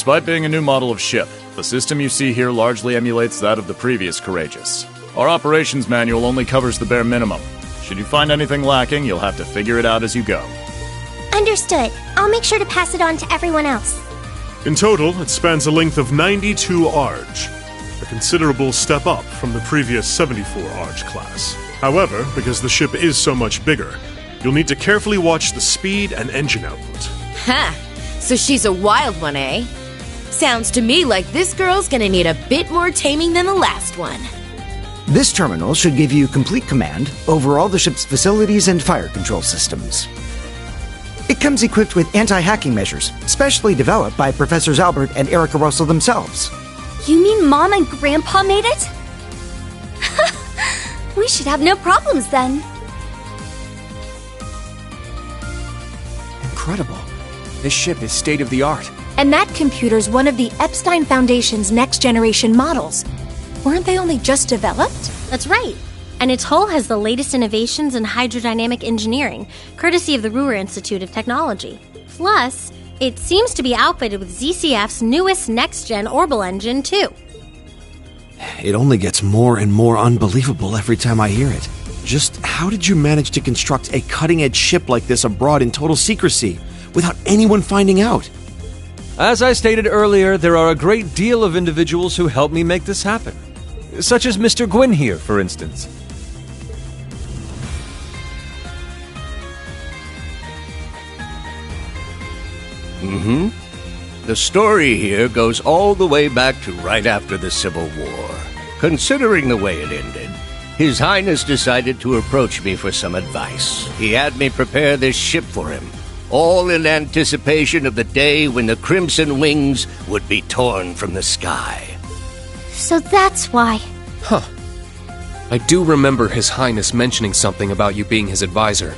Despite being a new model of ship, the system you see here largely emulates that of the previous Courageous. Our operations manual only covers the bare minimum. Should you find anything lacking, you'll have to figure it out as you go. Understood. I'll make sure to pass it on to everyone else. In total, it spans a length of 92 Arj, a considerable step up from the previous 74 Arj class. However, because the ship is so much bigger, you'll need to carefully watch the speed and engine output. Ha! So she's a wild one, eh? Sounds to me like this girl's gonna need a bit more taming than the last one. This terminal should give you complete command over all the ship's facilities and fire control systems. It comes equipped with anti-hacking measures, specially developed by Professors Albert and Erica Russell themselves. You mean Mom and Grandpa made it? We should have no problems then. Incredible. This ship is state-of-the-art. And that computer's one of the Epstein Foundation's next-generation models. Weren't they only just developed? That's right. And its hull has the latest innovations in hydrodynamic engineering, courtesy of the Ruhr Institute of Technology. Plus, it seems to be outfitted with ZCF's newest next-gen Orbital engine, too. It only gets more and more unbelievable every time I hear it. Just how did you manage to construct a cutting-edge ship like this abroad in total secrecy, without anyone finding out? As I stated earlier, there are a great deal of individuals who helped me make this happen. Such as Mr. Gwyn here, for instance. The story here goes all the way back to right after the Civil War. Considering the way it ended, His Highness decided to approach me for some advice. He had me prepare this ship for him, all in anticipation of the day when the Crimson Wings would be torn from the sky. So that's why. Huh. I do remember His Highness mentioning something about you being his advisor.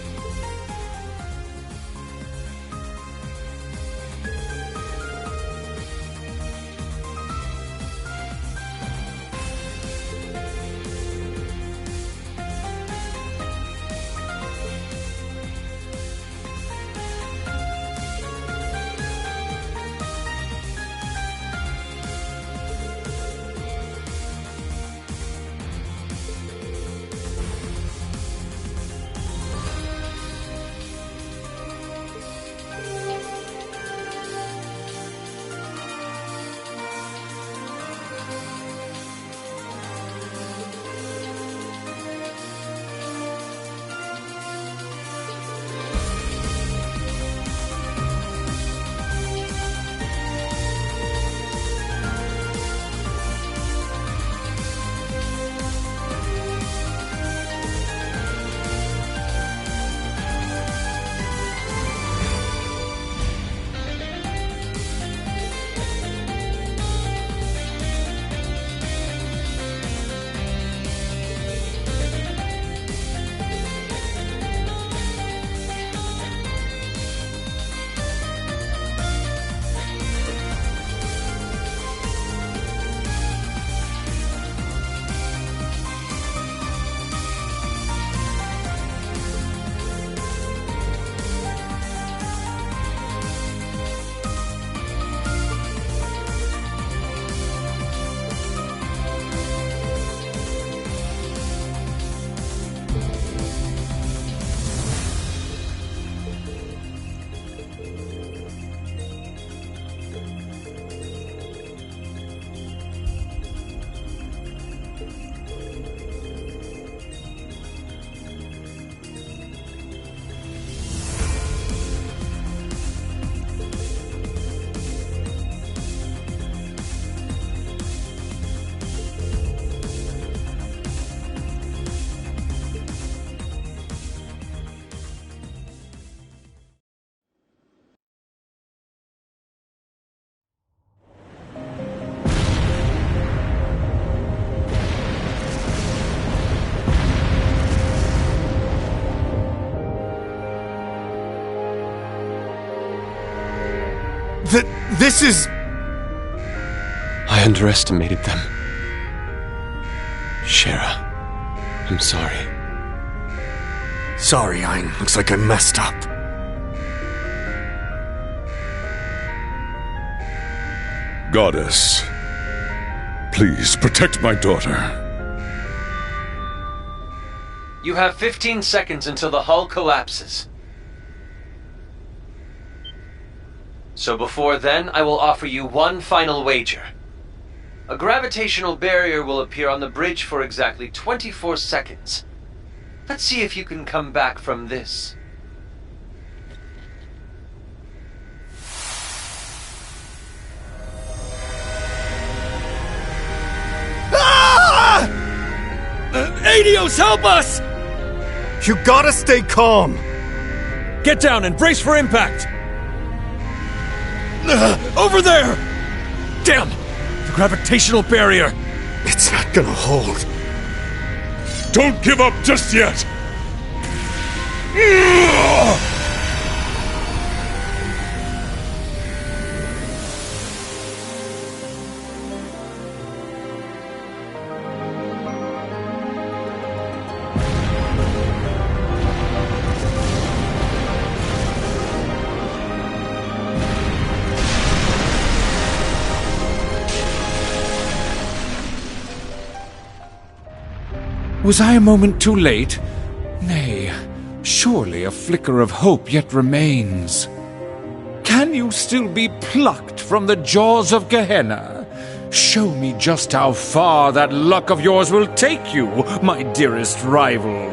This is... I underestimated them. Shara, I'm sorry. Sorry, Ein. Looks like I messed up. Goddess, please protect my daughter. You have 15 seconds until the hull collapses. So before then, I will offer you one final wager. A gravitational barrier will appear on the bridge for exactly 24 seconds. Let's see if you can come back from this. Ah! Adios, help us! You gotta stay calm! Get down and brace for impact! Over there! Damn! The gravitational barrier! It's not gonna hold. Don't give up just yet! Was I a moment too late? Nay, surely a flicker of hope yet remains. Can you still be plucked from the jaws of Gehenna? Show me just how far that luck of yours will take you, my dearest rival.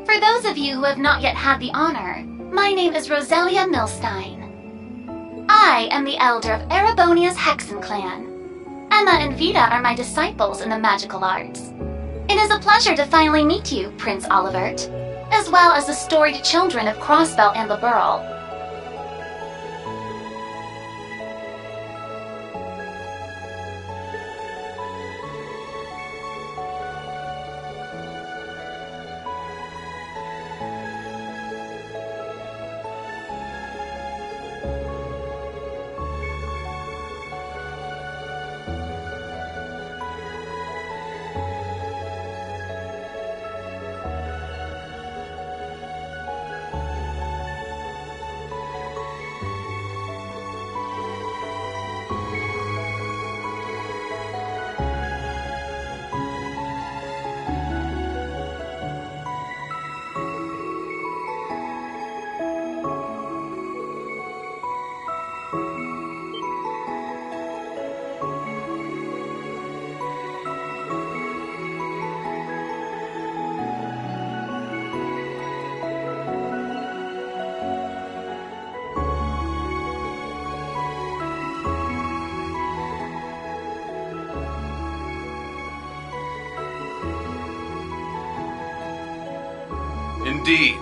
For those of you who have not yet had the honor, my name is Roselia Milstein. I am the elder of Erebonia's Hexen clan. Emma and Vita are my disciples in the magical arts. It is a pleasure to finally meet you, Prince Olivert, as well as the storied children of Crossbell and the Burl. Indeed.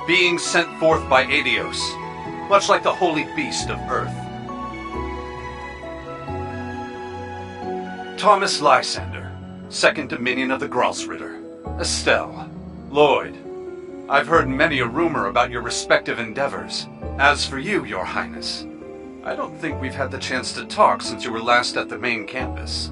Being sent forth by Aidios, much like the holy beast of Earth. Thomas Lysander, second dominion of the Gralsritter. Estelle, Lloyd, I've heard many a rumor about your respective endeavors. As for you, Your Highness, I don't think we've had the chance to talk since you were last at the main campus.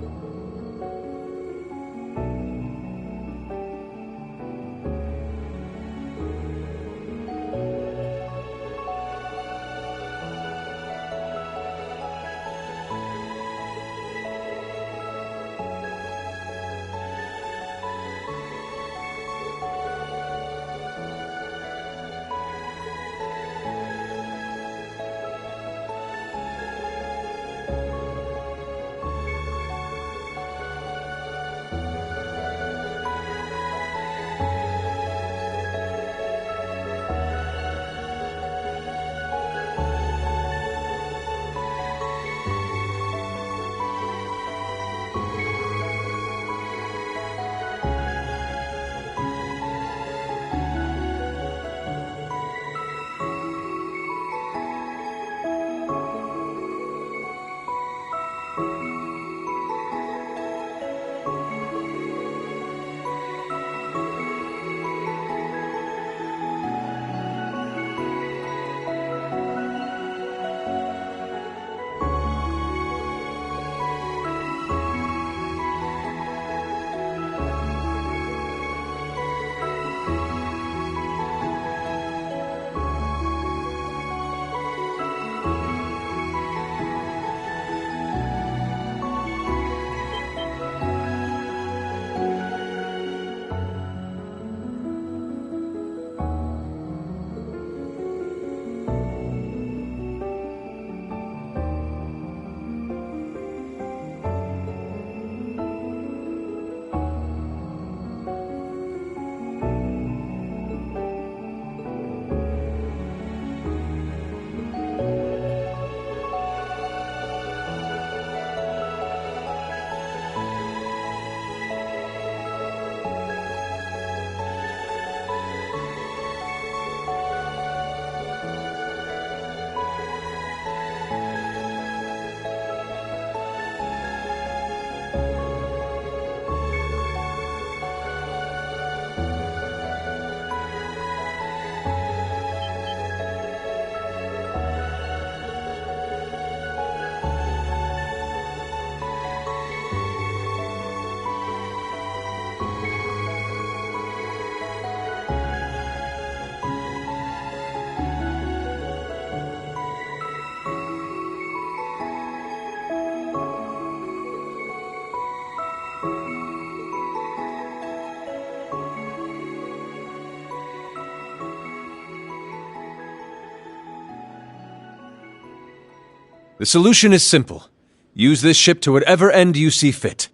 The solution is simple. Use this ship to whatever end you see fit.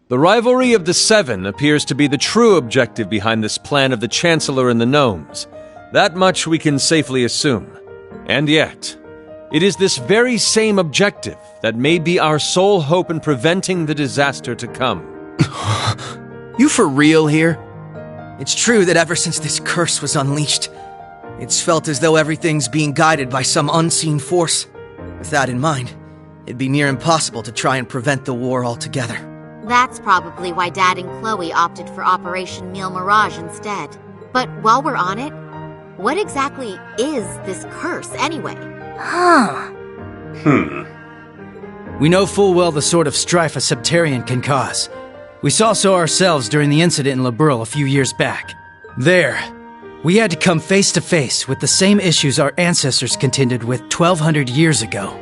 The rivalry of the Seven appears to be the true objective behind this plan of the Chancellor and the Gnomes. That much we can safely assume. And yet, it is this very same objective that may be our sole hope in preventing the disaster to come. You for real here? It's true that ever since this curse was unleashed, it's felt as though everything's being guided by some unseen force. With that in mind, it'd be near impossible to try and prevent the war altogether. That's probably why Dad and Chloe opted for Operation Meal Mirage instead. But while we're on it, what exactly is this curse anyway? We know full well the sort of strife a Septarian can cause. We saw so ourselves during the incident in Liberl a few years back. There, we had to come face to face with the same issues our ancestors contended with 1,200 years ago.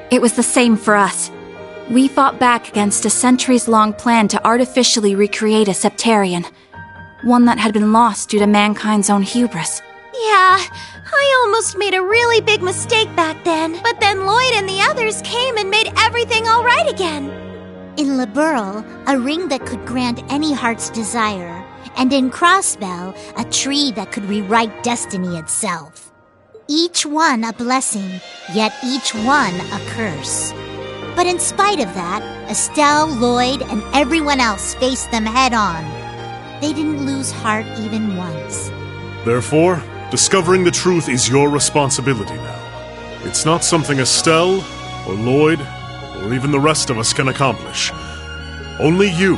It was the same for us. We fought back against a centuries-long plan to artificially recreate a Septarian. One that had been lost due to mankind's own hubris. Yeah, I almost made a really big mistake back then. But then Lloyd and the others came and made everything all right again. In Liberl, a ring that could grant any heart's desire. And in Crossbell, a tree that could rewrite destiny itself. Each one a blessing, yet each one a curse. But in spite of that, Estelle, Lloyd, and everyone else faced them head on. They didn't lose heart even once. Therefore, discovering the truth is your responsibility now. It's not something Estelle, or Lloyd, or even the rest of us can accomplish. Only you,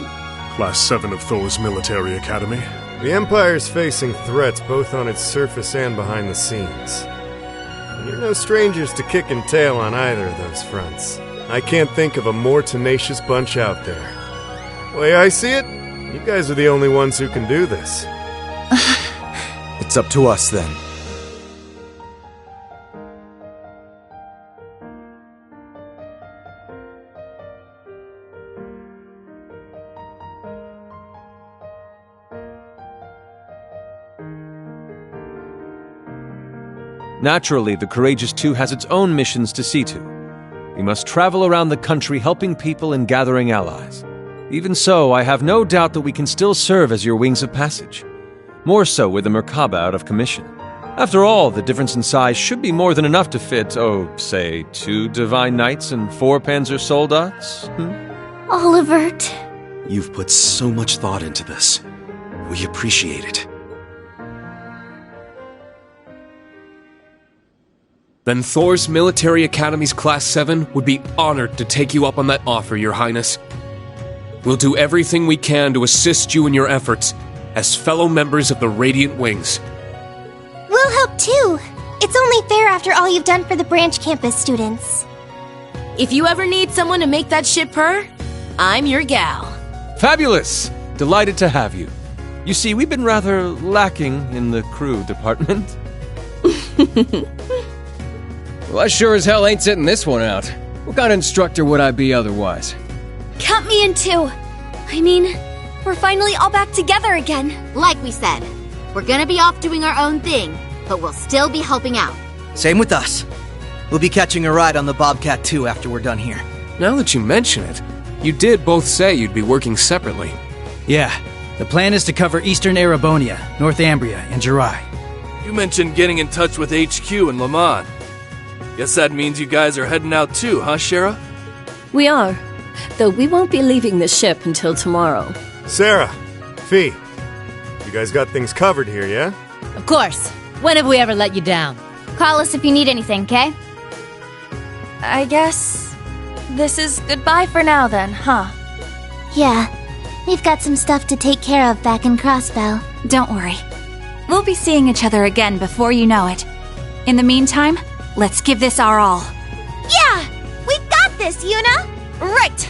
Class 7 of Thor's Military Academy. The Empire's facing threats both on its surface and behind the scenes. And you're no strangers to kicking tail on either of those fronts. I can't think of a more tenacious bunch out there. The way I see it, you guys are the only ones who can do this. It's up to us then. Naturally, the Courageous 2 has its own missions to see to. We must travel around the country helping people and gathering allies. Even so, I have no doubt that we can still serve as your wings of passage. More so with the Merkaba out of commission. After all, the difference in size should be more than enough to fit, say, 2 Divine Knights and 4 Panzer Soldats? Olivert. You've put so much thought into this. We appreciate it. Then Thor's Military Academy's Class 7 would be honored to take you up on that offer, Your Highness. We'll do everything we can to assist you in your efforts as fellow members of the Radiant Wings. We'll help too. It's only fair after all you've done for the branch campus students. If you ever need someone to make that ship purr, I'm your gal. Fabulous! Delighted to have you. You see, we've been rather lacking in the crew department. Well, I sure as hell ain't sitting this one out. What kind of instructor would I be otherwise? Count me in too. I mean, we're finally all back together again. Like we said, we're gonna be off doing our own thing, but we'll still be helping out. Same with us. We'll be catching a ride on the Bobcat too after we're done here. Now that you mention it, you did both say you'd be working separately. Yeah, the plan is to cover Eastern Erebonia, North Ambria, and Jirai. You mentioned getting in touch with HQ in Lamont. Guess that means you guys are heading out too, huh, Shara? We are, though we won't be leaving the ship until tomorrow. Sarah, Fee, you guys got things covered here, yeah? Of course. When have we ever let you down? Call us if you need anything, okay? I guess this is goodbye for now then, huh? Yeah. We've got some stuff to take care of back in Crossbell. Don't worry. We'll be seeing each other again before you know it. In the meantime, let's give this our all. Yeah! We got this, Yuna! Right!